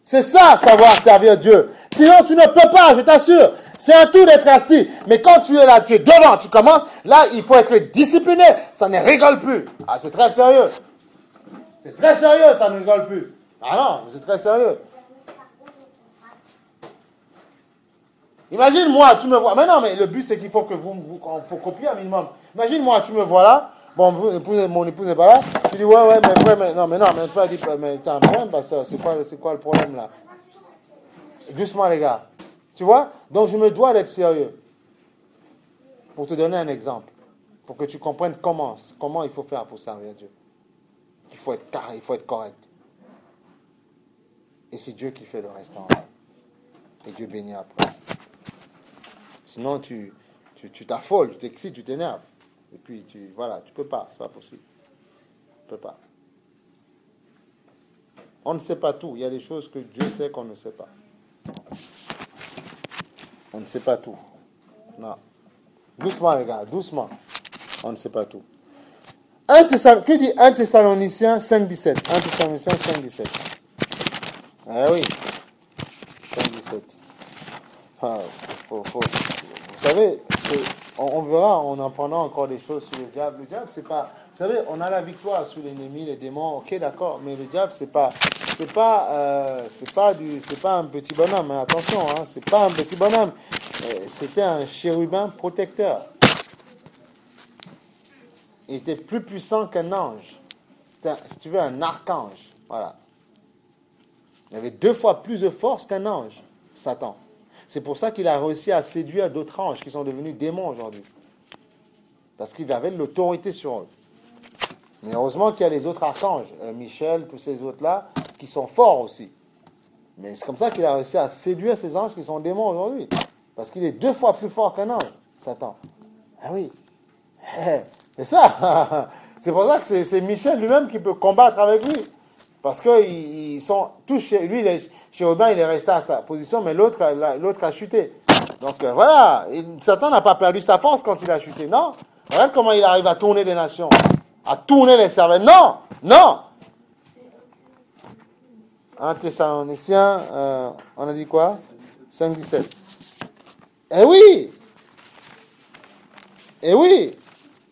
C'est ça, savoir servir Dieu. Sinon, tu ne peux pas, je t'assure. C'est un tout d'être assis. Mais quand tu es là, tu es devant, tu commences, là, il faut être discipliné. Ça ne rigole plus. Ah, c'est très sérieux. C'est très sérieux, ça ne rigole plus. Ah non, c'est très sérieux. Imagine-moi, tu me vois. Mais non, mais le but, c'est qu'il faut que faut copier un minimum. Imagine-moi, tu me vois là. Bon, mon épouse n'est pas là. Tu dis, ouais, mais tu vas dire, mais t'as un problème, bah, c'est quoi le problème là? Justement, les gars. Tu vois? Donc, je me dois d'être sérieux. Pour te donner un exemple. Pour que tu comprennes comment il faut faire pour servir Dieu. Il faut être carré, il faut être correct. Et c'est Dieu qui fait le reste en vrai. Et Dieu bénit après. Sinon, tu t'affoles, tu t'excites, tu t'énerves. Et puis, tu peux pas, c'est pas possible. Tu peux pas. On ne sait pas tout. Il y a des choses que Dieu sait qu'on ne sait pas. On ne sait pas tout. Non. Doucement, les gars, doucement. On ne sait pas tout. Que dit 1 Thessaloniciens 5,17? 1 Thessaloniciens 5,17. Ah oui. 5,17. Ah, vous savez, on verra, on en prendra encore des choses sur le diable. Le diable, c'est pas... Vous savez, on a la victoire sur l'ennemi, les démons, ok, d'accord, mais le diable, c'est pas un petit bonhomme, hein, attention, hein, c'est pas un petit bonhomme. C'était un chérubin protecteur. Il était plus puissant qu'un ange. C'était, si tu veux, un archange. Voilà. Il avait 2 fois plus de force qu'un ange, Satan. C'est pour ça qu'il a réussi à séduire d'autres anges qui sont devenus démons aujourd'hui. Parce qu'il avait l'autorité sur eux. Mais heureusement qu'il y a les autres archanges, Michel, tous ces autres-là, qui sont forts aussi. Mais c'est comme ça qu'il a réussi à séduire ces anges qui sont démons aujourd'hui. Parce qu'il est 2 fois plus fort qu'un ange, Satan. Ah oui. C'est ça. C'est pour ça que c'est Michel lui-même qui peut combattre avec lui. Parce qu'ils sont tous chez lui, chérubin, il est resté à sa position, mais l'autre a chuté. Donc voilà, Satan n'a pas perdu sa force quand il a chuté. Non. Regarde comment il arrive à tourner les nations, à tourner les cervelles. Non. 1 Thessaloniciens, on a dit quoi? 5,17. Eh oui.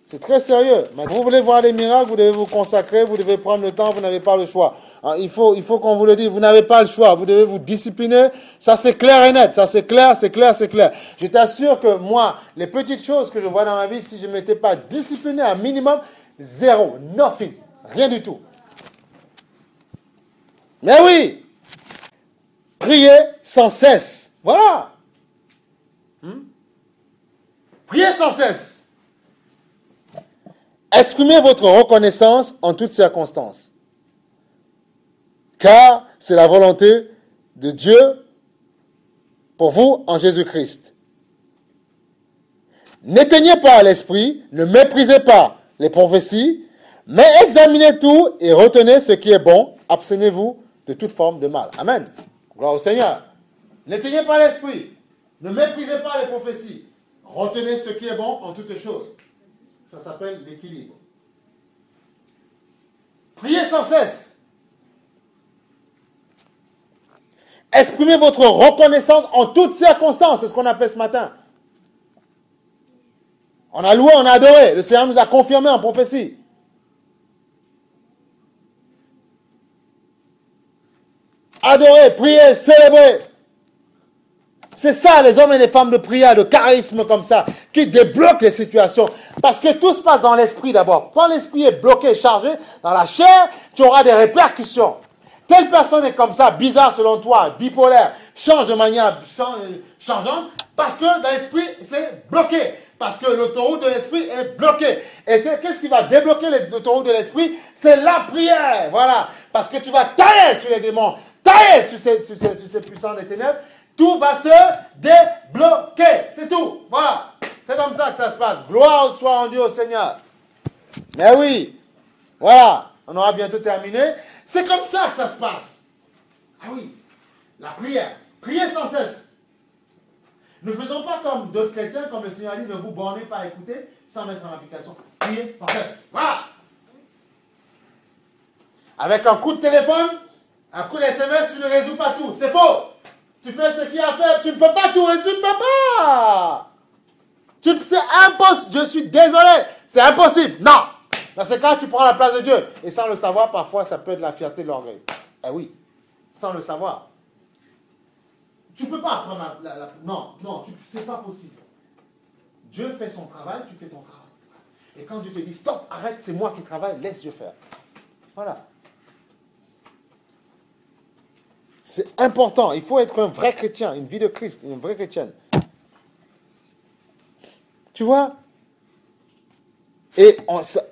C'est très sérieux. Vous voulez voir des miracles, vous devez vous consacrer, vous devez prendre le temps, vous n'avez pas le choix. Il faut qu'on vous le dise, vous n'avez pas le choix, vous devez vous discipliner. Ça, c'est clair et net, ça, c'est clair. Je t'assure que moi, les petites choses que je vois dans ma vie, si je ne m'étais pas discipliné un minimum, 0, nothing, rien du tout. Mais oui, priez sans cesse. Voilà. Priez sans cesse. Exprimez votre reconnaissance en toutes circonstances. Car c'est la volonté de Dieu pour vous en Jésus-Christ. N'éteignez pas l'esprit, ne méprisez pas les prophéties, mais examinez tout et retenez ce qui est bon. Abstenez-vous de toute forme de mal. Amen. Gloire au Seigneur. N'éteignez pas l'esprit, ne méprisez pas les prophéties. Retenez ce qui est bon en toutes choses. Ça s'appelle l'équilibre. Priez sans cesse. Exprimez votre reconnaissance en toutes circonstances. C'est ce qu'on a fait ce matin. On a loué, on a adoré. Le Seigneur nous a confirmé en prophétie. Adorer, prier, célébrer. C'est ça, les hommes et les femmes de prière, de charisme comme ça, qui débloquent les situations. Parce que tout se passe dans l'esprit d'abord. Quand l'esprit est bloqué, chargé, dans la chair, tu auras des répercussions. Telle personne est comme ça, bizarre selon toi, bipolaire, change de manière changeante, parce que dans l'esprit, c'est bloqué. Parce que l'autoroute de l'esprit est bloquée. Et qu'est-ce qui va débloquer l'autoroute de l'esprit? C'est la prière. Voilà. Parce que tu vas tailler sur les démons, tailler sur ces puissants des ténèbres. Tout va se débloquer. C'est tout. Voilà. C'est comme ça que ça se passe. Gloire soit rendue au Seigneur. Mais oui. Voilà. On aura bientôt terminé. C'est comme ça que ça se passe. Ah oui. La prière. Priez sans cesse. Ne faisons pas comme d'autres chrétiens, comme le Seigneur dit, ne vous bornez pas à écouter sans mettre en application. Priez sans cesse. Voilà. Avec un coup de téléphone, un coup de SMS, tu ne résous pas tout. C'est faux. Tu fais ce qu'il y a à faire. Tu ne peux pas tout résoudre. Tu ne peux pas. C'est impossible. Je suis désolé. C'est impossible. Non. Dans ce cas, tu prends la place de Dieu. Et sans le savoir, parfois, ça peut être la fierté de l'orgueil. Eh oui. Sans le savoir. Tu ne peux pas apprendre Non, c'est pas possible. Dieu fait son travail, tu fais ton travail. Et quand Dieu te dit, stop, arrête, c'est moi qui travaille, laisse Dieu faire. Voilà. C'est important. Il faut être un vrai chrétien, une vie de Christ, une vraie chrétienne. Tu vois? Et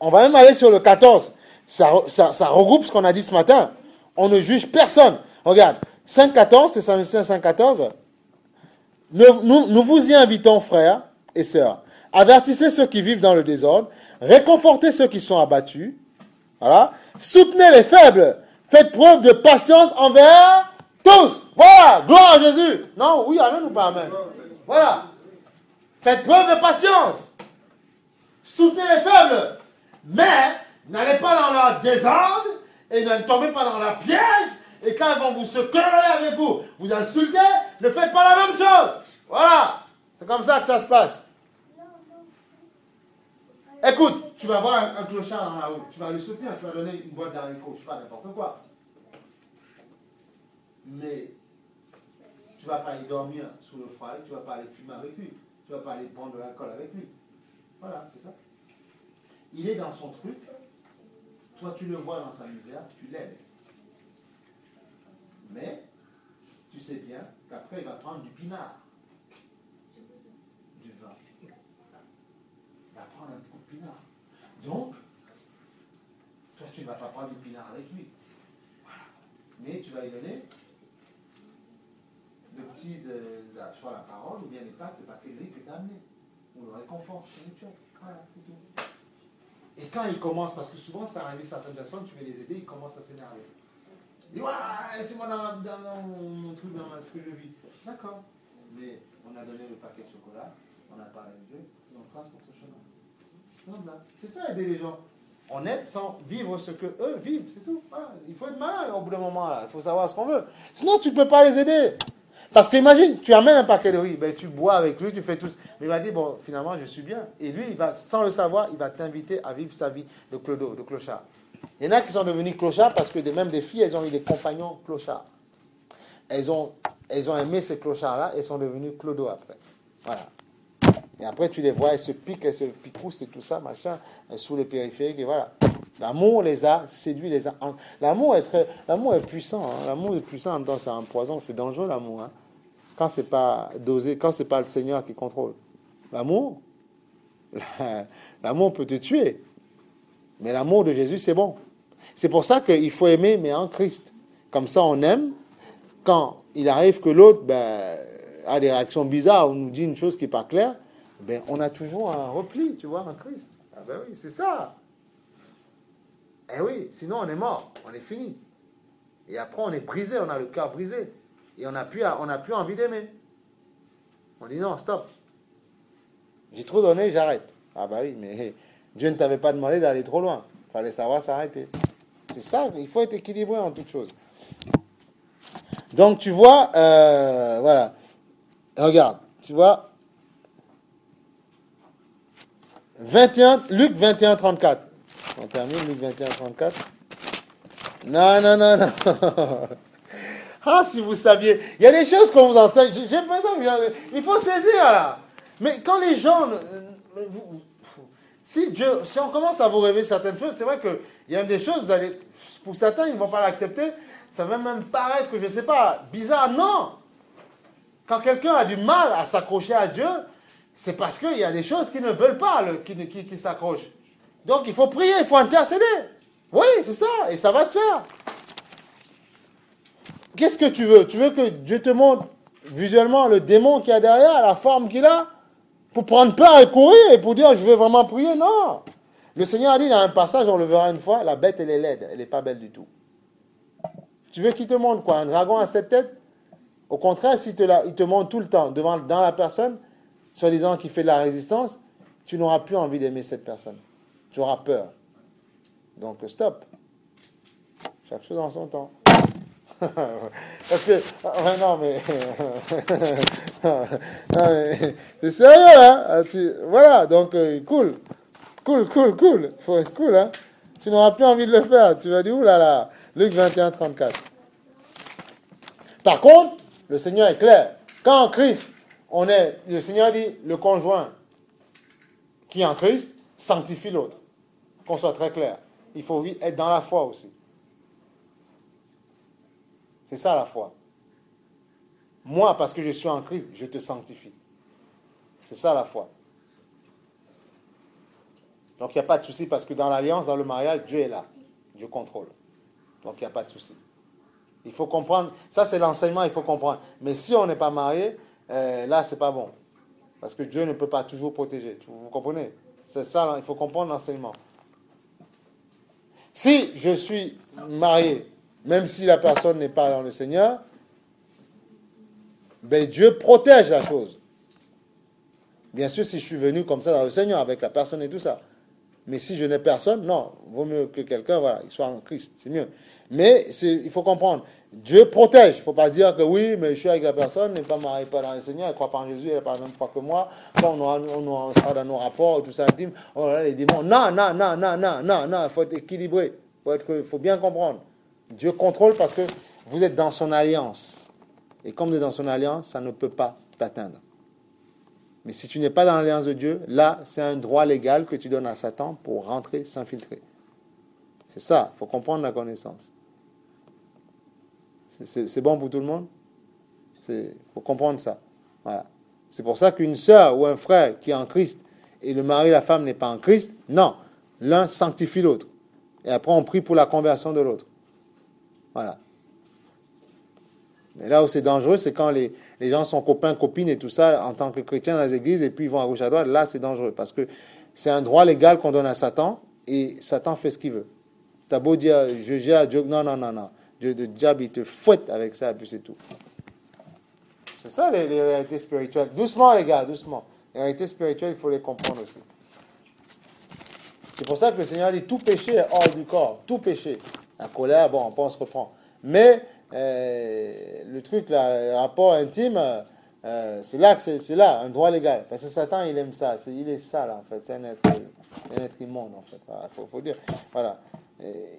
on va même aller sur le 14. Ça regroupe ce qu'on a dit ce matin. On ne juge personne. Regarde, 5.14, Thessaloniciens 5.14. Nous vous y invitons, frères et sœurs. Avertissez ceux qui vivent dans le désordre. Réconfortez ceux qui sont abattus. Voilà. Soutenez les faibles. Faites preuve de patience envers tous. Voilà. Gloire à Jésus. Non, oui, amen ou pas amen? Voilà. Faites preuve de patience. Soutenez les faibles. Mais n'allez pas dans leur désordre et ne tombez pas dans la piège. Et quand ils vont vous se quereller avec vous, vous insulter, ne faites pas la même chose. Voilà. C'est comme ça que ça se passe. Écoute, tu vas voir un clochard dans la rue. Tu vas le soutenir, tu vas donner une boîte d'haricots, je sais pas, n'importe quoi. Mais tu ne vas pas y dormir sous le foyer, tu ne vas pas aller fumer avec lui, tu ne vas pas aller prendre de l'alcool avec lui. Voilà, c'est ça. Il est dans son truc, toi tu le vois dans sa misère, tu l'aides. Mais tu sais bien qu'après il va prendre du pinard, du vin. Il va prendre un coup de pinard. Donc, toi tu ne vas pas prendre du pinard avec lui. Voilà. Mais tu vas lui donner le petit, soit la parole, ou bien les pâtes, le paquet de riz que tu as amené. Ou le réconfort spirituel. Voilà, c'est tout. Et quand il commence, parce que souvent ça arrive certaines personnes, tu veux les aider, ils commencent à s'énerver. Ils disent, ouais, laissez-moi dans mon truc, dans ce que je vis. D'accord. Mais on a donné le paquet de chocolat, on a parlé de Dieu, et on trace notre chemin. C'est ça, aider les gens. On aide sans vivre ce que eux vivent, c'est tout. Voilà. Il faut être malin au bout d'un moment, là. Il faut savoir ce qu'on veut. Sinon, tu ne peux pas les aider. Parce que imagine, tu amènes un paquet de riz, ben, tu bois avec lui, tu fais tout. Mais il va dire, bon, finalement, je suis bien. Et lui, il va, sans le savoir, il va t'inviter à vivre sa vie de clodo, de clochard. Il y en a qui sont devenus clochards parce que même des filles, elles ont eu des compagnons clochards. Elles ont aimé ces clochards-là et sont devenus clodo après. Voilà. Et après, tu les vois, elles se piquent, elles se picoussent et tout ça, machin, sous les périphériques, et voilà. L'amour les a séduits, l'amour est puissant, hein. L'amour est puissant, en même temps, c'est un poison, c'est dangereux, l'amour, hein. Quand c'est pas dosé, quand c'est pas le Seigneur qui contrôle. L'amour peut te tuer. Mais l'amour de Jésus, c'est bon. C'est pour ça qu'il faut aimer, mais en Christ. Comme ça, on aime. Quand il arrive que l'autre a des réactions bizarres, ou nous dit une chose qui n'est pas claire, ben, on a toujours un repli, tu vois, en Christ. Ah ben oui, c'est ça. Eh oui, sinon on est mort, on est fini. Et après, on est brisé, on a le cœur brisé. Et on n'a plus envie d'aimer. On dit non, stop. J'ai trop donné, j'arrête. Ah bah oui, mais Dieu ne t'avait pas demandé d'aller trop loin. Il fallait savoir s'arrêter. C'est ça, il faut être équilibré en toutes choses. Donc tu vois, voilà. Regarde, tu vois. Luc 21, 34. On termine, Luc 21, 34. Non. Ah, si vous saviez. Il y a des choses qu'on vous enseigne. J'ai l'impression il faut saisir, là. Mais quand les gens... Si on commence à vous révéler certaines choses, c'est vrai qu'il y a des choses, pour certains, ils ne vont pas l'accepter. Ça va même paraître que, je ne sais pas, bizarre. Non. Quand quelqu'un a du mal à s'accrocher à Dieu, c'est parce qu'il y a des choses qui ne veulent pas qui s'accrochent. Donc il faut prier, il faut intercéder. Oui, c'est ça, et ça va se faire. Qu'est-ce que tu veux? Tu veux que Dieu te montre visuellement le démon qu'il y a derrière, la forme qu'il a, pour prendre peur et courir, et pour dire je veux vraiment prier? Non. Le Seigneur a dit dans un passage, on le verra une fois, la bête elle est laide, elle n'est pas belle du tout. Tu veux qu'il te montre quoi? Un dragon à 7 têtes? Au contraire, s'il te montre tout le temps dans la personne, soi-disant qui fait de la résistance, tu n'auras plus envie d'aimer cette personne. Tu auras peur. Donc stop. Chaque chose en son temps. Parce que... non mais... c'est sérieux, hein? Voilà, donc cool. Cool. Faut être cool, hein? Tu n'auras plus envie de le faire. Tu vas dire, oulala. Luc 21, 34. Par contre, le Seigneur est clair. Quand en Christ, le Seigneur dit, le conjoint qui est en Christ sanctifie l'autre. Qu'on soit très clair. Il faut être dans la foi aussi. C'est ça la foi. Moi, parce que je suis en Christ, je te sanctifie. C'est ça la foi. Donc il n'y a pas de souci parce que dans l'alliance, dans le mariage, Dieu est là. Dieu contrôle. Donc il n'y a pas de souci. Il faut comprendre. Ça, c'est l'enseignement, il faut comprendre. Mais si on n'est pas marié, là, c'est pas bon. Parce que Dieu ne peut pas toujours protéger. Vous comprenez? C'est ça, il faut comprendre l'enseignement. Si je suis marié, même si la personne n'est pas dans le Seigneur, ben Dieu protège la chose. Bien sûr, si je suis venu comme ça dans le Seigneur, avec la personne et tout ça. Mais si je n'ai personne, non, vaut mieux que quelqu'un, voilà, il soit en Christ, c'est mieux. Mais il faut comprendre, Dieu protège. Il ne faut pas dire que oui, mais je suis avec la personne, n'est pas marié, pas dans le Seigneur, elle ne croit pas en Jésus, elle n'est pas la même foi que moi. Quand on sera dans nos rapports, tout ça intime, oh là là, les démons. Non, il faut être équilibré. Il faut bien comprendre. Dieu contrôle parce que vous êtes dans son alliance. Et comme vous êtes dans son alliance, ça ne peut pas t'atteindre. Mais si tu n'es pas dans l'alliance de Dieu, là, c'est un droit légal que tu donnes à Satan pour rentrer, s'infiltrer. C'est ça, il faut comprendre la connaissance. C'est bon pour tout le monde? Il faut comprendre ça. Voilà. C'est pour ça qu'une sœur ou un frère qui est en Christ et le mari et la femme n'est pas en Christ, non. L'un sanctifie l'autre. Et après, on prie pour la conversion de l'autre. Voilà. Mais là où c'est dangereux, c'est quand les gens sont copains, copines et tout ça, en tant que chrétiens dans les églises, et puis ils vont à gauche, à droite. Là, c'est dangereux. Parce que c'est un droit légal qu'on donne à Satan, et Satan fait ce qu'il veut. T'as beau dire, je gère Dieu. Non. Le diable, il te fouette avec ça, et puis c'est tout. C'est ça les réalités spirituelles. Doucement, les gars, doucement. Les réalités spirituelles, il faut les comprendre aussi. C'est pour ça que le Seigneur dit, tout péché est hors du corps. Tout péché. La colère, bon, on se reprend. Mais le truc, là, le rapport intime, c'est là, un droit légal. Parce que Satan, il aime ça. Il est sale, en fait. C'est un être immonde, en fait. Voilà, faut dire. Voilà.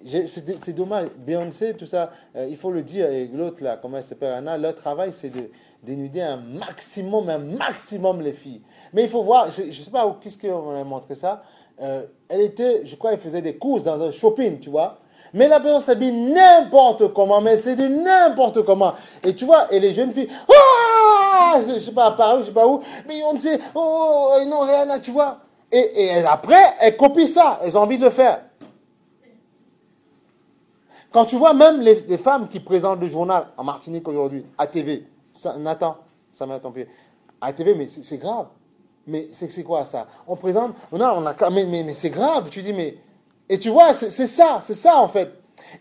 C'est dommage. Beyoncé, tout ça, il faut le dire. Et l'autre, là, comment elle s'appelle, Anna, leur travail, c'est de dénuder un maximum les filles. Mais il faut voir, je ne sais pas où, qu'est-ce qu'on a montré ça. Elle était, je crois, elle faisait des courses dans un shopping, tu vois. Mais la personne s'habille n'importe comment, mais c'est de n'importe comment. Et tu vois, et les jeunes filles, je sais pas, à Paris, je sais pas où, mais on sait, non, Rihanna, tu vois. Et après, elles copient ça, elles ont envie de le faire. Quand tu vois même les femmes qui présentent le journal en Martinique aujourd'hui, à TV, Nathan, ça met à ton pied, à TV, mais c'est grave. Mais c'est quoi ça? On présente, mais c'est grave, tu dis, mais... Et tu vois, c'est ça en fait.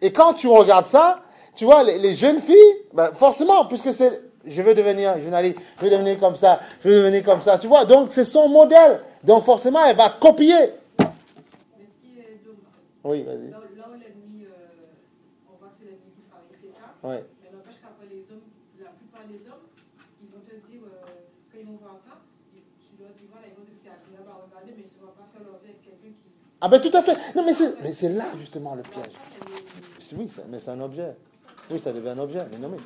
Et quand tu regardes ça, tu vois, les jeunes filles, ben forcément, puisque c'est, je veux devenir journaliste, je veux devenir comme ça, tu vois, donc c'est son modèle. Donc forcément, elle va copier. Mais ce qui est dommage, oui, vas-y. là où elle a mis savoir que c'est les filles qui travaillent, c'est ça. Ouais. Mais n'empêche qu'après les hommes, la plupart des hommes, ils vont te dire, quand ils vont voir ça, tu dois dire, voilà, ils vont dire que c'est agréable à regarder, mais ils ne vont pas faire leur vie avec quelqu'un qui. Ah ben tout à fait. Non mais c'est là justement le piège. Oui, mais c'est un objet. Oui, ça devient un objet. Mais non mais.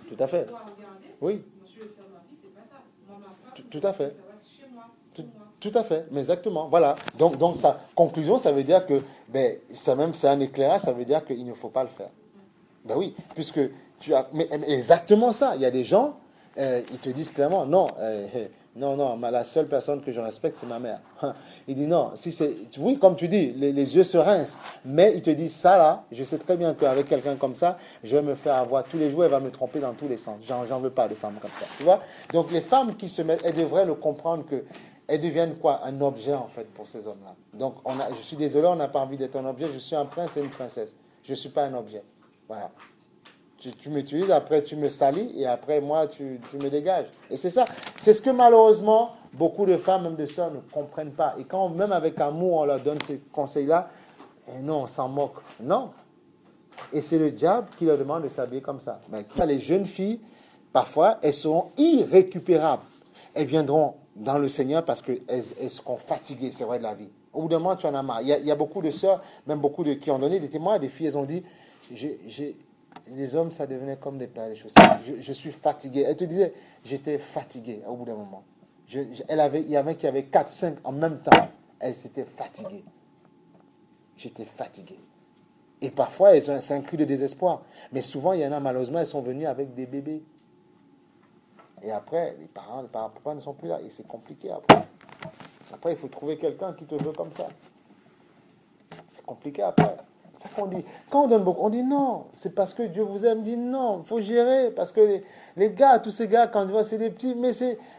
Tout à fait. Oui. Tout à fait. Tout à fait, mais exactement. Voilà. Donc sa conclusion, ça veut dire que, ben, ça même, c'est un éclairage, ça veut dire qu'il ne faut pas le faire. Ben oui, puisque tu as, mais exactement ça. Il y a des gens, ils te disent clairement, non, non, la seule personne que je respecte, c'est ma mère. Il dit non, si c'est, oui, comme tu dis, les yeux se rincent, mais il te dit ça là, je sais très bien qu'avec quelqu'un comme ça, je vais me faire avoir tous les jours, elle va me tromper dans tous les sens. J'en veux pas de femmes comme ça, tu vois. Donc les femmes qui se mettent, elles devraient le comprendre que elles deviennent quoi? Un objet en fait pour ces hommes-là. Donc je suis désolé, on n'a pas envie d'être un objet, je suis un prince et une princesse. Je ne suis pas un objet. Voilà. Tu m'utilises, après tu me salis, et après moi tu me dégages. Et c'est ça. C'est ce que malheureusement, beaucoup de femmes, même de sœurs, ne comprennent pas. Et quand même avec amour, on leur donne ces conseils-là, non, on s'en moque. Non. Et c'est le diable qui leur demande de s'habiller comme ça. Mais les jeunes filles, parfois, elles seront irrécupérables. Elles viendront dans le Seigneur parce qu'elles seront fatiguées, c'est vrai, de la vie. Au bout d'un moment, tu en as marre. Il y a beaucoup de sœurs, même beaucoup qui ont donné des témoins, des filles, elles ont dit, les hommes, ça devenait comme des perles. Je suis fatigué. Elle te disait, j'étais fatigué au bout d'un moment. Il y avait qui avaient 4, 5 en même temps. Elle s'était fatiguée. J'étais fatigué. Et parfois, c'est un cri de désespoir. Mais souvent, il y en a, malheureusement, elles sont venues avec des bébés. Et après, les parents, papa ne sont plus là. Et c'est compliqué après. Après, il faut trouver quelqu'un qui te veut comme ça. C'est compliqué après. C'est ça qu'on dit. Quand on donne beaucoup, on dit non. C'est parce que Dieu vous aime. Dit non. Il faut gérer. Parce que les gars, tous ces gars, quand tu vois, c'est des petits. Mais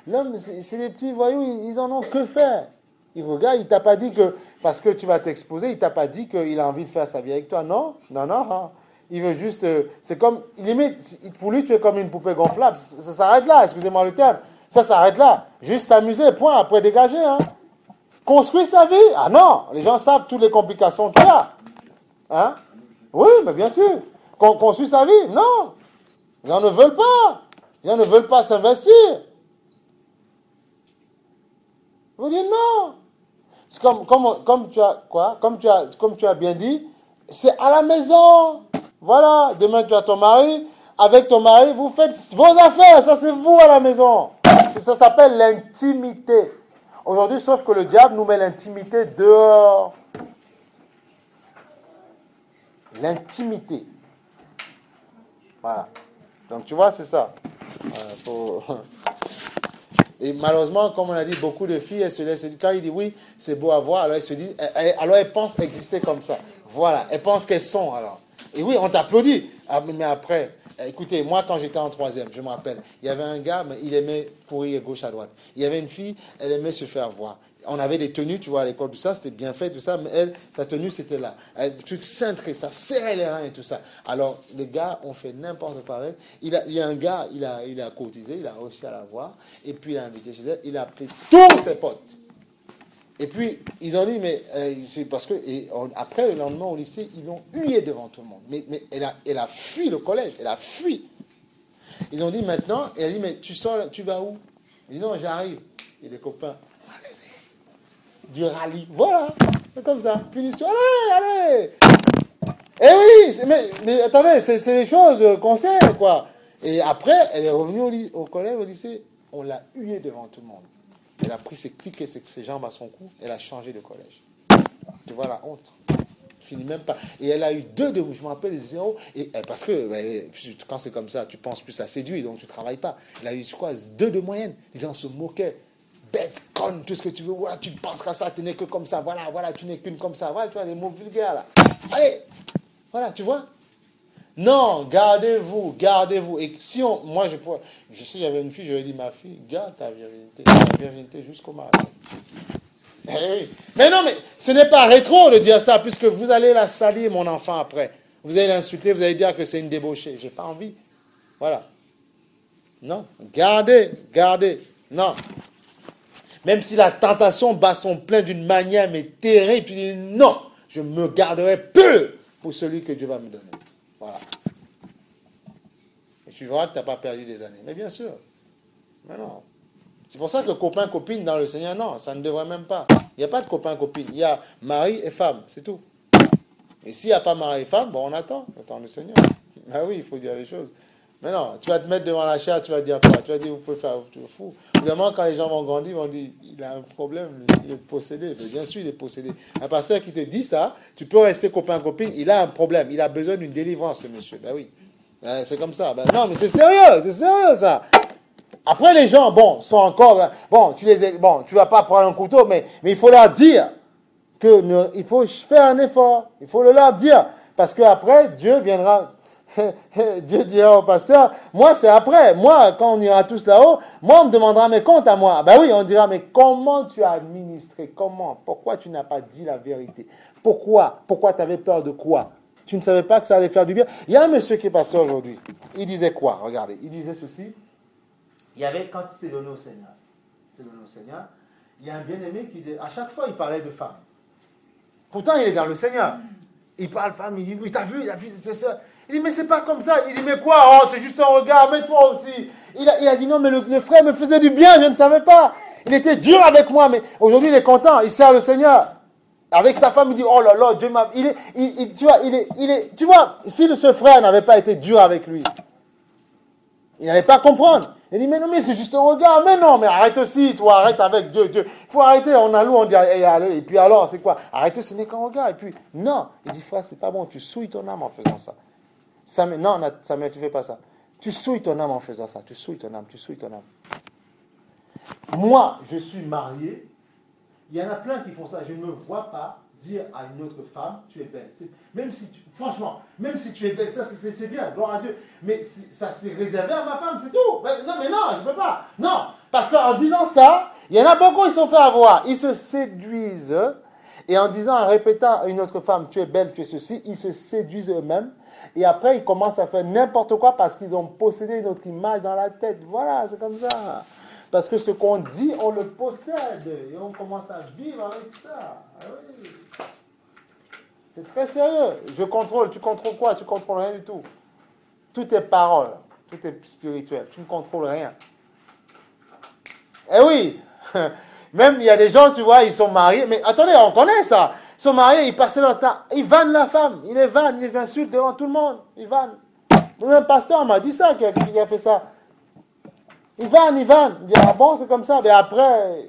l'homme, c'est des petits voyous. Ils en ont que faire. Il regarde, il t'a pas dit que, parce que tu vas t'exposer, il t'a pas dit qu'il a envie de faire sa vie avec toi. Non. Hein. Il veut juste, c'est comme, limite, pour lui, tu es comme une poupée gonflable. Ça s'arrête là, excusez-moi le terme. Ça s'arrête là. Juste s'amuser, point, après dégager. Hein. Construire sa vie. Ah non, les gens savent toutes les complications qu'il y a. Hein? Oui, mais bien sûr. Construire sa vie. Non. Les gens ne veulent pas. Les gens ne veulent pas s'investir. Vous dites non. C'est comme tu as bien dit, c'est à la maison. Voilà, demain tu as ton mari, avec ton mari, vous faites vos affaires, ça c'est vous à la maison. Ça s'appelle l'intimité. Aujourd'hui, sauf que le diable nous met l'intimité dehors. L'intimité. Voilà. Donc tu vois, c'est ça. Et malheureusement, comme on a dit, beaucoup de filles, elles se laissent. Quand il dit oui, c'est beau à voir, alors elles se disent, alors elles pensent exister comme ça. Voilà, elles pensent qu'elles sont alors. Et oui, on t'applaudit. Mais après, écoutez, moi quand j'étais en 3e, je me rappelle, il y avait un gars, mais il aimait courir gauche à droite. Il y avait une fille, elle aimait se faire voir. On avait des tenues, tu vois, à l'école, tout ça, c'était bien fait, tout ça, mais elle, sa tenue, c'était là. Elle, toute cintrée, ça serrait les reins et tout ça. Alors, les gars ont fait n'importe quoi avec. Il y a un gars, il a courtisé, il a réussi à la voir, et puis il a invité chez elle, il a appelé tous ses potes. Et puis, ils ont dit, mais c'est parce que, après, le lendemain, au lycée, ils l'ont hué devant tout le monde. Mais elle a fui le collège, elle a fui. Ils ont dit maintenant, elle a dit, mais tu sors, tu vas où? Il dit, non, j'arrive. Et les copains, allez-y. Du rallye, voilà, c'est comme ça. Punition, allez. Eh oui, mais attendez, c'est des choses qu'on sait, quoi. Et après, elle est revenue au collège, au lycée, on l'a hué devant tout le monde. Elle a pris ses clics et ses jambes à son cou. Elle a changé de collège. Tu vois la honte. Finis même pas. Et elle a eu 2 de, je me rappelle, 0. Et, parce que quand c'est comme ça, tu penses plus à séduire, donc tu ne travailles pas. Elle a eu, 2 de moyenne. Les gens se moquaient. Bête, conne, tout ce que tu veux. Voilà, tu ne penses qu'à ça, tu n'es que comme ça. Voilà, tu n'es qu'une comme ça. Voilà, tu vois, les mots vulgaires là. Allez, voilà, tu vois. Non, gardez-vous. Et si si j'avais une fille, j'aurais dit, ma fille, garde ta virginité jusqu'au mariage. Eh oui. Mais non, mais ce n'est pas rétro de dire ça, puisque vous allez la salir, mon enfant, après. Vous allez l'insulter, vous allez dire que c'est une débauchée. J'ai pas envie. Voilà. Non, gardez. Non. Même si la tentation bat son plein d'une manière, mais terrible, tu dis, non, je me garderai peu. pour celui que Dieu va me donner. Voilà. Et tu verras que tu n'as pas perdu des années. Mais bien sûr. Mais non. C'est pour ça que copain, copine dans le Seigneur, non, ça ne devrait même pas. Il n'y a pas de copain, copine. Il y a mari et femme, c'est tout. Et s'il n'y a pas mari et femme, bon, on attend le Seigneur. Ah oui, il faut dire les choses. Mais non, tu vas te mettre devant la chair, tu vas dire quoi? Tu vas dire, vous pouvez faire, tu es fou. Évidemment, quand les gens vont grandir, ils vont dire, il a un problème, il est possédé. Mais bien sûr, il est possédé. Un pasteur qui te dit ça, tu peux rester copain-copine, il a un problème, il a besoin d'une délivrance, le monsieur. Ben oui, c'est comme ça. Ben non, mais c'est sérieux ça. Après, les gens, bon, sont encore, bon, tu vas pas prendre un couteau, mais il faut leur dire il faut faire un effort. Il faut le leur dire. Parce qu'après, Dieu viendra. Dieu dira au pasteur, moi c'est après, moi quand on ira tous là-haut, moi on me demandera mes comptes à moi. Ben oui, on dira, mais comment tu as administré, pourquoi tu n'as pas dit la vérité, pourquoi tu avais peur de quoi, tu ne savais pas que ça allait faire du bien. Il y a un monsieur qui est pasteur aujourd'hui, il disait quoi, regardez, il disait ceci, il y avait, quand il s'est donné au Seigneur, il y a un bien-aimé qui disait, à chaque fois il parlait de femme, pourtant il est dans le Seigneur, il parle femme, il dit, oui, t'as vu, c'est ça. Il dit, mais c'est pas comme ça. Il dit, mais quoi? Oh, c'est juste un regard, mais toi aussi. Il a dit, non, mais le frère me faisait du bien, je ne savais pas. Il était dur avec moi, mais aujourd'hui, il est content, il sert le Seigneur. Avec sa femme, il dit, oh là là, Dieu m'a... Tu vois, si ce frère n'avait pas été dur avec lui, il n'allait pas comprendre. Il dit, mais non, mais c'est juste un regard. Mais non, mais arrête aussi, toi, arrête avec Dieu. Il faut arrêter, on a loué, on dit, et puis alors, c'est quoi? Arrête, ce n'est qu'un regard. Et puis, non. Il dit, frère, c'est pas bon, tu souilles ton âme en faisant ça. Non, Samuel, tu ne fais pas ça. Tu souilles ton âme en faisant ça. Tu souilles ton âme. Moi, je suis marié. Il y en a plein qui font ça. Je ne me vois pas dire à une autre femme, tu es belle. Franchement, même si tu es belle, ça c'est bien, gloire à Dieu. Mais ça c'est réservé à ma femme, c'est tout. Non, je ne peux pas. Non, parce qu'en disant ça, il y en a beaucoup qui sont fait avoir. Ils se séduisent. Et en disant, en répétant à une autre femme, tu es belle, tu es ceci, ils se séduisent eux-mêmes. Et après, ils commencent à faire n'importe quoi parce qu'ils ont possédé une autre image dans la tête. Voilà, c'est comme ça. Parce que ce qu'on dit, on le possède. Et on commence à vivre avec ça. Ah oui. C'est très sérieux. Je contrôle. Tu contrôles quoi? Tu contrôles rien du tout. Tout est parole. Tout est spirituel. Tu ne contrôles rien. Eh oui. Même, il y a des gens, tu vois, ils sont mariés. Mais attendez, on connaît ça. Ils sont mariés, ils passent leur temps. Ils vannent la femme. Ils les vannent, ils les insultent devant tout le monde. Ils vannent. Un pasteur m'a dit ça, qui a fait ça. Ils vannent. Il dit, ah bon, c'est comme ça. Mais après,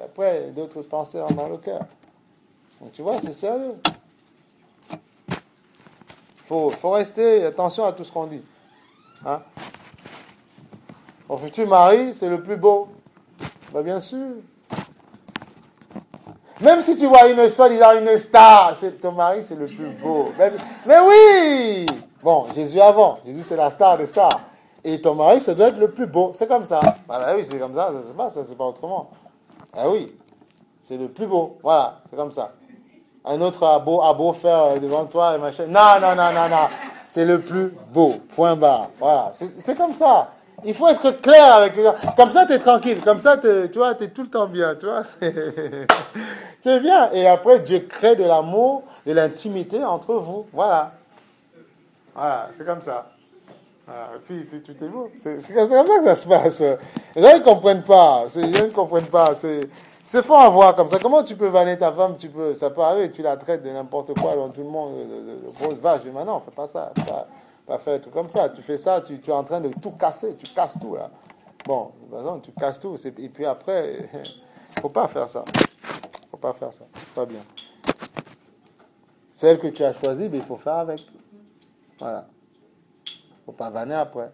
après d'autres pensées en dans le cœur. Donc, tu vois, c'est sérieux. Faut rester attention à tout ce qu'on dit. Hein? Ton futur mari, c'est le plus beau. Ben, bien sûr. Même si tu vois une star, ton mari, c'est le plus beau. Mais oui! Bon, Jésus avant. Jésus, c'est la star des stars. Et ton mari, ça doit être le plus beau. C'est comme ça. Ben oui, c'est comme ça. C'est pas autrement. Ah oui. C'est le plus beau. Voilà, c'est comme ça. Un autre a beau faire devant toi et machin. Non. C'est le plus beau. Point barre. Voilà. C'est comme ça. Il faut être clair avec les gens. Comme ça, tu es tranquille. Comme ça, tu vois, tu es tout le temps bien. Tu vois, tu es bien. Et après, Dieu crée de l'amour, de l'intimité entre vous. Voilà. Voilà, c'est comme ça. Voilà. Puis, tout est beau. C'est comme ça que ça se passe. Les gens ne comprennent pas. C'est fort à voir comme ça. Comment tu peux vanner ta femme? Ça peut arriver. Tu la traites de n'importe quoi dans tout le monde, de grosse vache. Mais maintenant, fais pas ça. Pas faire un truc comme ça. Tu fais ça, tu es en train de tout casser. Tu casses tout, là. Bon, de toute façon, tu casses tout. Et puis après, faut pas faire ça. C'est pas bien. Celle que tu as choisie, il faut faire avec. Voilà. Faut pas vanner après.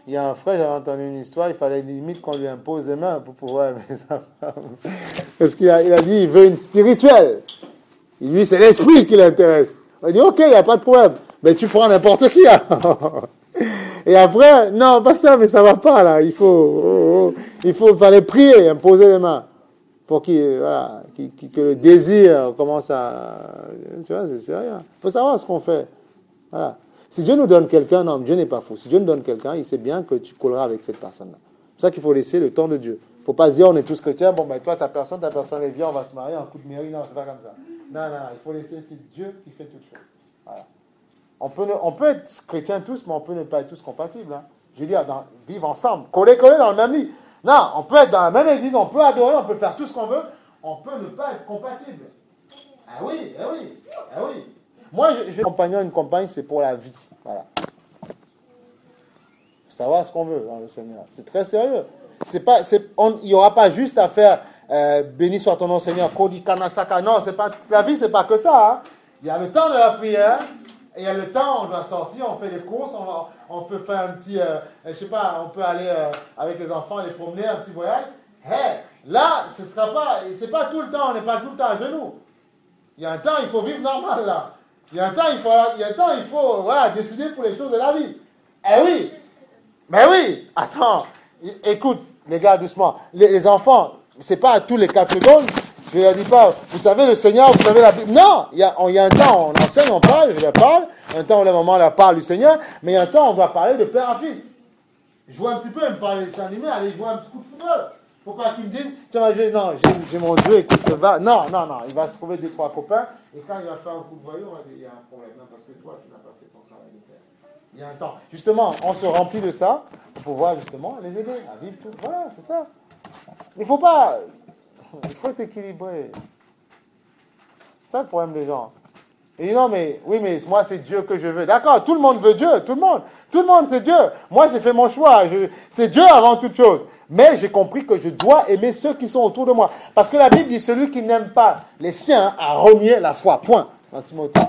Il y a un frère, j'avais entendu une histoire, il fallait limite qu'on lui impose les mains pour pouvoir aimer sa femme. Parce qu'il a dit, il veut une spirituelle. Lui, c'est l'esprit qui l'intéresse. On dit, ok, il n'y a pas de problème. Mais tu prends n'importe qui. Et après, non, pas ça, mais ça va pas, là. Il fallait prier, imposer les mains. Pour que le désir commence à... Tu vois, c'est sérieux. Il faut savoir ce qu'on fait. Voilà. Si Dieu nous donne quelqu'un, non, Dieu n'est pas fou. Si Dieu nous donne quelqu'un, il sait bien que tu colleras avec cette personne-là. C'est pour ça qu'il faut laisser le temps de Dieu. Il ne faut pas se dire, on est tous chrétiens, bon, ben toi, ta personne est bien, on va se marier en coup de mairie. Non, c'est pas comme ça. Non, il faut laisser, c'est Dieu qui fait toutes choses. Voilà. On peut être chrétiens tous, mais on peut ne pas être tous compatibles. Hein. Je veux dire, vivre ensemble, collés dans le même lit. Non, on peut être dans la même église, on peut adorer, on peut faire tout ce qu'on veut, on peut ne pas être compatible. Ah oui, ah oui, ah oui. Moi, un compagnon, une compagne, c'est pour la vie. Voilà. Faut savoir ce qu'on veut dans le Seigneur. C'est très sérieux. Il n'y aura pas juste à faire béni soit ton nom Seigneur, Kodi Kanasaka. Non, la vie, c'est pas que ça. Hein. Il y a le temps de la prière, et il y a le temps, on doit sortir, on fait des courses, on peut faire un petit, je sais pas, on peut aller avec les enfants, les promener, un petit voyage. Hey, là, c'est pas tout le temps, on n'est pas tout le temps à genoux. Il y a un temps, il faut vivre normal là. Il y a un temps, il faut voilà, décider pour les choses de la vie. Eh oui, mais oui, attends, écoute, les gars, doucement. Les enfants, c'est pas à tous les 4 secondes. Je ne leur dis pas, vous savez le Seigneur, vous savez la Bible. Non, il y a un temps, on enseigne, on parle, je leur parle. Un temps, le moment, on leur parle du Seigneur. Mais il y a un temps, on doit parler de père à fils. Jouer un petit peu, me parler des dessins animés, aller jouer un petit coup de football. Il ne faut pas qu'ils me disent, tiens, j'ai mon Dieu, écoute, va. Non, il va se trouver 2-3 copains. Et quand il va faire un coup de voyou, on va dire, il y a un problème. Non, parce que toi, tu n'as pas fait ton travail de père. Il y a un temps. Justement, on se remplit de ça pour pouvoir justement les aider à vivre tout. Voilà, c'est ça. Il faut pas. Il faut être équilibré. C'est ça le problème des gens. Ils disent non, mais moi c'est Dieu que je veux. D'accord, tout le monde veut Dieu, tout le monde. Tout le monde c'est Dieu. Moi j'ai fait mon choix. C'est Dieu avant toute chose. Mais j'ai compris que je dois aimer ceux qui sont autour de moi. Parce que la Bible dit celui qui n'aime pas les siens a renié la foi. Point. Dans Timothée.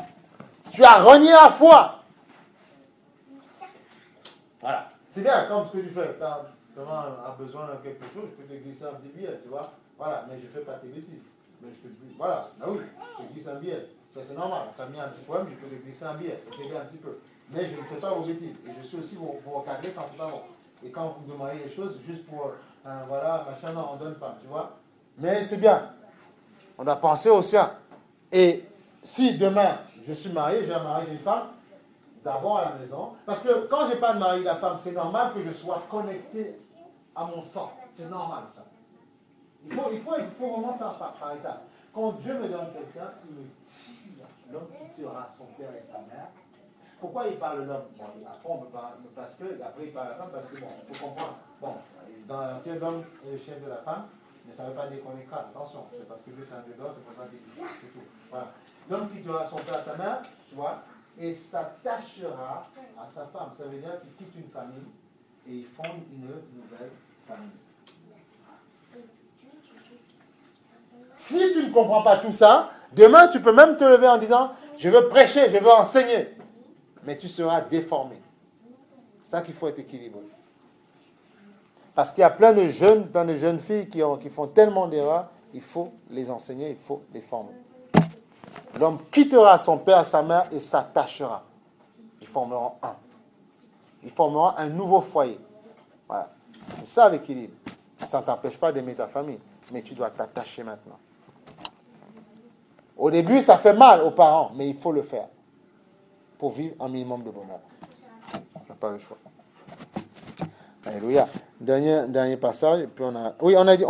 Tu as renié la foi. Voilà. C'est bien, comme ce que tu fais. Tu as besoin de quelque chose, je peux te glisser un petit billet, tu vois. Voilà, mais je ne fais pas tes bêtises. Mais je te dis, voilà, oui, je te glisse un billet. Ça, c'est normal. La famille a un petit problème, je peux te glisser un billet, je peux t'aider un petit peu. Mais je ne fais pas vos bêtises. Et je suis aussi vous recadrer quand c'est pas bon. Et quand vous demandez des choses, juste pour, voilà, machin, non, on ne donne pas, tu vois. Mais c'est bien. On doit penser au sien. Et si demain, je suis marié, j'ai un mari, j'ai une femme, d'abord à la maison. Parce que quand je n'ai pas de mari, la femme, c'est normal que je sois connecté à mon sang. C'est normal, ça. Il faut vraiment faire par étapes. Quand Dieu me donne quelqu'un, il me tire. L'homme qui tuera son père et sa mère. Pourquoi il parle de l'homme? Bon, après, on peut pas, parce que, après, il parle de la femme, parce que, bon, il faut comprendre. Bon, dans la nature, l'homme est le chef de la femme, mais ça ne veut pas dire qu'on est crâne. Attention, c'est parce que Dieu, c'est un Dieu d'or, c'est pour ça qu'il dit c'est tout. Voilà. L'homme qui tuera son père et sa mère, tu vois, et s'attachera à sa femme. Ça veut dire qu'il quitte une famille et il fonde une nouvelle famille. Si tu ne comprends pas tout ça, demain tu peux même te lever en disant je veux prêcher, je veux enseigner. Mais tu seras déformé. C'est ça qu'il faut être équilibré. Parce qu'il y a plein de jeunes filles qui font tellement d'erreurs, il faut les enseigner, il faut les former. L'homme quittera son père, sa mère et s'attachera. Ils formeront un. Ils formeront un nouveau foyer. Voilà. C'est ça l'équilibre. Ça ne t'empêche pas d'aimer ta famille, mais tu dois t'attacher maintenant. Au début, ça fait mal aux parents, mais il faut le faire pour vivre un minimum de bonheur. On n'a pas le choix. Alléluia. Dernier passage, et puis on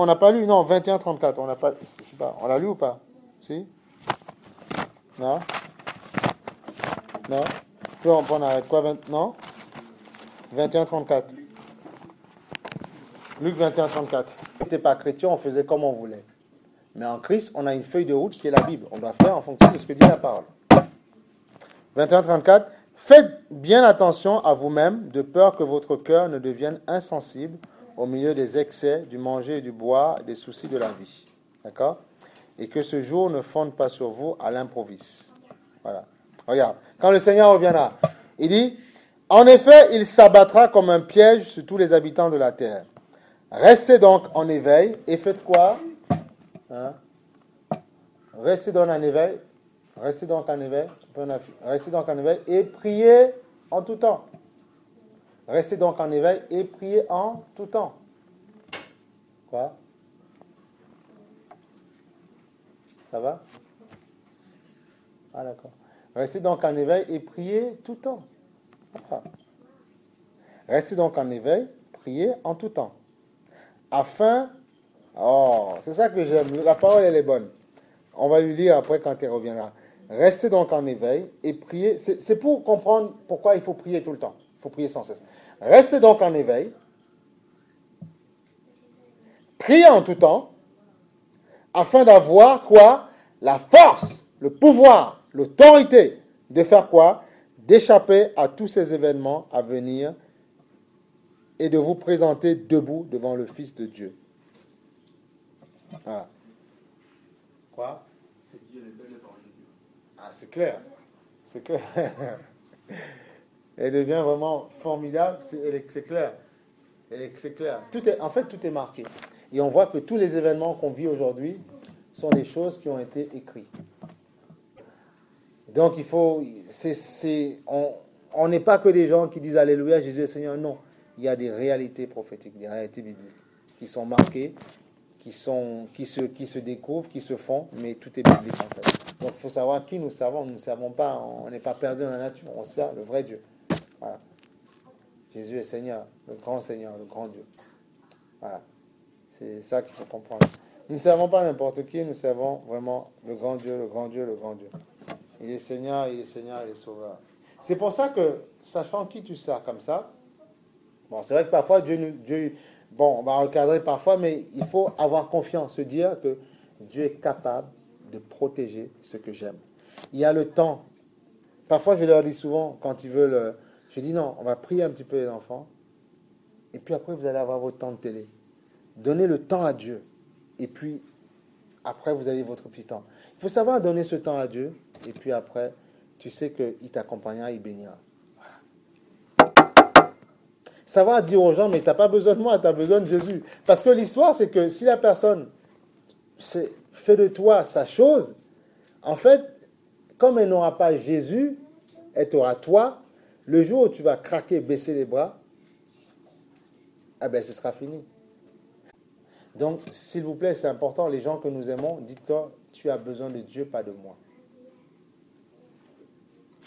n'a pas lu, non, 21-34, on n'a pas, je sais pas, on l'a lu ou pas? Si? Non? Non? Puis on arrête quoi? Non? 21-34. Luc 21-34. On n'était pas chrétien, on faisait comme on voulait. Mais en Christ, on a une feuille de route qui est la Bible. On doit faire en fonction de ce que dit la parole. 21-34. Faites bien attention à vous-même, de peur que votre cœur ne devienne insensible au milieu des excès, du manger et du boire, des soucis de la vie. D'accord? Et que ce jour ne fonde pas sur vous à l'improviste. Voilà. Regarde. Quand le Seigneur reviendra, il dit, en effet, il s'abattra comme un piège sur tous les habitants de la terre. Restez donc en éveil et faites quoi? Hein? Restez donc en éveil. Restez donc en éveil. Restez donc en éveil et priez en tout temps. Restez donc en éveil et priez en tout temps. Quoi? Ça va? Ah d'accord. Restez donc en éveil et priez tout temps. Ah. Restez donc en éveil, priez en tout temps. Afin, c'est ça que j'aime, la parole elle est bonne. On va lui lire après quand il reviendra. Restez donc en éveil et priez. C'est pour comprendre pourquoi il faut prier tout le temps. Il faut prier sans cesse. Restez donc en éveil. Priez en tout temps. Afin d'avoir quoi? La force, le pouvoir, l'autorité de faire quoi? D'échapper à tous ces événements à venir et de vous présenter debout devant le Fils de Dieu. Voilà. Quoi? C'est Dieu les belles paroles de Dieu. Ah, c'est clair. C'est clair. Elle devient vraiment formidable, c'est clair. C'est clair. En fait, tout est marqué. Et on voit que tous les événements qu'on vit aujourd'hui sont des choses qui ont été écrites. Donc, il faut... on n'est pas que des gens qui disent Alléluia, Jésus est Seigneur. Non. Il y a des réalités prophétiques, des réalités bibliques qui sont marquées, qui se découvrent, qui se font, mais tout est biblique en fait. Donc, il faut savoir qui nous servons. Nous ne servons pas, on n'est pas perdu dans la nature. On sert le vrai Dieu. Voilà. Jésus est Seigneur, le grand Dieu. Voilà. C'est ça qu'il faut comprendre. Nous ne servons pas n'importe qui, nous servons vraiment le grand Dieu, le grand Dieu, le grand Dieu. Il est Seigneur, il est Seigneur, il est Sauveur. C'est pour ça que, sachant qui tu sers comme ça, bon, c'est vrai que parfois, bon, on va recadrer parfois, mais il faut avoir confiance, se dire que Dieu est capable de protéger ce que j'aime. Il y a le temps. Parfois, je leur dis souvent, quand ils veulent, je dis non, on va prier un petit peu les enfants, et puis après, vous allez avoir votre temps de télé. Donnez le temps à Dieu. Et puis, après, vous avez votre petit temps. Il faut savoir donner ce temps à Dieu. Et puis après, tu sais qu'il t'accompagnera, il bénira. Voilà. Savoir dire aux gens, mais tu n'as pas besoin de moi, tu as besoin de Jésus. Parce que l'histoire, c'est que si la personne fait de toi sa chose, en fait, comme elle n'aura pas Jésus, elle t'aura toi. Le jour où tu vas craquer, baisser les bras, eh bien, ce sera fini. Donc, s'il vous plaît, c'est important, les gens que nous aimons, dites-leur, tu as besoin de Dieu, pas de moi.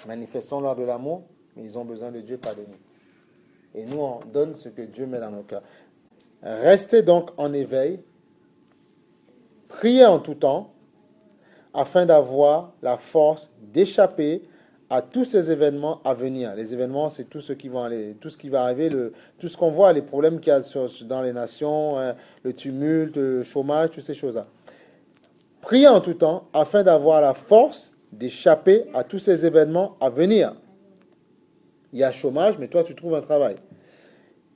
Manifestons-leur de l'amour, mais ils ont besoin de Dieu, pas de nous. Et nous, on donne ce que Dieu met dans nos cœurs. Restez donc en éveil, priez en tout temps, afin d'avoir la force d'échapper à tous ces événements à venir. Les événements, c'est tout ce qui va aller, tout ce qui va arriver, tout ce qu'on voit, les problèmes qu'il y a dans les nations, le tumulte, le chômage, toutes ces choses-là. Priez en tout temps afin d'avoir la force d'échapper à tous ces événements à venir. Il y a chômage, mais toi, tu trouves un travail.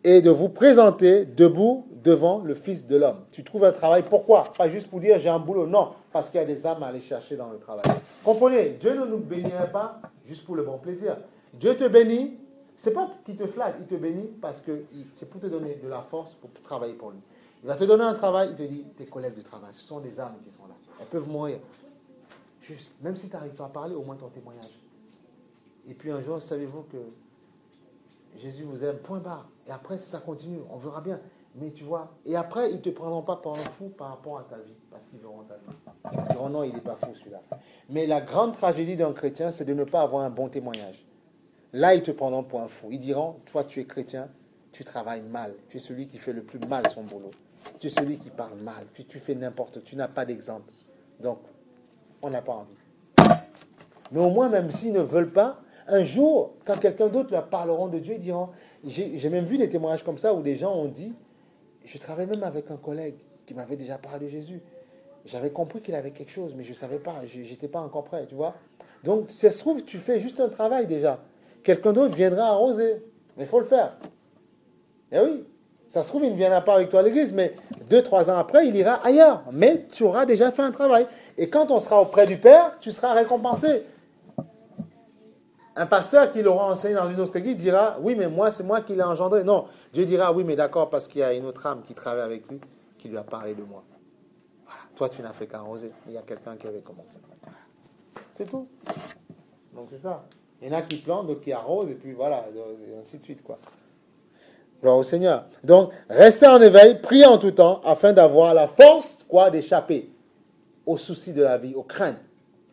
Et de vous présenter debout devant le Fils de l'homme. Tu trouves un travail, pourquoi? Pas juste pour dire j'ai un boulot, non, parce qu'il y a des âmes à aller chercher dans le travail. Comprenez, Dieu ne nous bénirait pas juste pour le bon plaisir. Dieu te bénit, c'est pas qu'il te flatte, il te bénit parce que c'est pour te donner de la force pour travailler pour lui. Il va te donner un travail, il te dit, tes collègues de travail, ce sont des âmes qui sont là. Elles peuvent mourir. Juste, même si tu n'arrives pas à parler, au moins ton témoignage. Et puis un jour, savez-vous que Jésus vous aime, point barre. Et après, ça continue, on verra bien. Mais tu vois, et après, ils ne te prendront pas pour un fou par rapport à ta vie, parce qu'ils verront ta vie. Ils diront non, il n'est pas fou celui-là. Mais la grande tragédie d'un chrétien, c'est de ne pas avoir un bon témoignage. Là, ils te prendront pour un fou. Ils diront, toi, tu es chrétien, tu travailles mal. Tu es celui qui fait le plus mal son boulot. Tu es celui qui parle mal. Tu fais n'importe, tu n'as pas d'exemple. Donc, on n'a pas envie. Mais au moins, même s'ils ne veulent pas, un jour, quand quelqu'un d'autre leur parleront de Dieu, ils diront, j'ai même vu des témoignages comme ça où des gens ont dit, je travaillais même avec un collègue qui m'avait déjà parlé de Jésus. J'avais compris qu'il avait quelque chose, mais je ne savais pas, je n'étais pas encore prêt, tu vois. Donc, si ça se trouve, tu fais juste un travail déjà. Quelqu'un d'autre viendra arroser, mais il faut le faire. Eh oui, ça se trouve, il ne viendra pas avec toi à l'église, mais 2-3 ans après, il ira ailleurs. Mais tu auras déjà fait un travail. Et quand on sera auprès du Père, tu seras récompensé. Un pasteur qui l'aura enseigné dans une autre église dira, oui, mais moi, c'est moi qui l'ai engendré. Non, Dieu dira, oui, mais d'accord, parce qu'il y a une autre âme qui travaille avec lui, qui lui a parlé de moi. Voilà. Toi, tu n'as fait qu'arroser. Il y a quelqu'un qui avait commencé. Voilà. C'est tout. Donc, c'est ça. Il y en a qui plantent, d'autres qui arrosent, et puis voilà, et ainsi de suite, quoi. Gloire au Seigneur. Donc, restez en éveil, priez en tout temps, afin d'avoir la force, quoi, d'échapper aux soucis de la vie, aux craintes.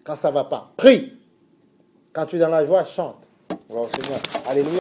Quand ça ne va pas, prie. Quand tu es dans la joie, chante. Gloire au Seigneur. Alléluia.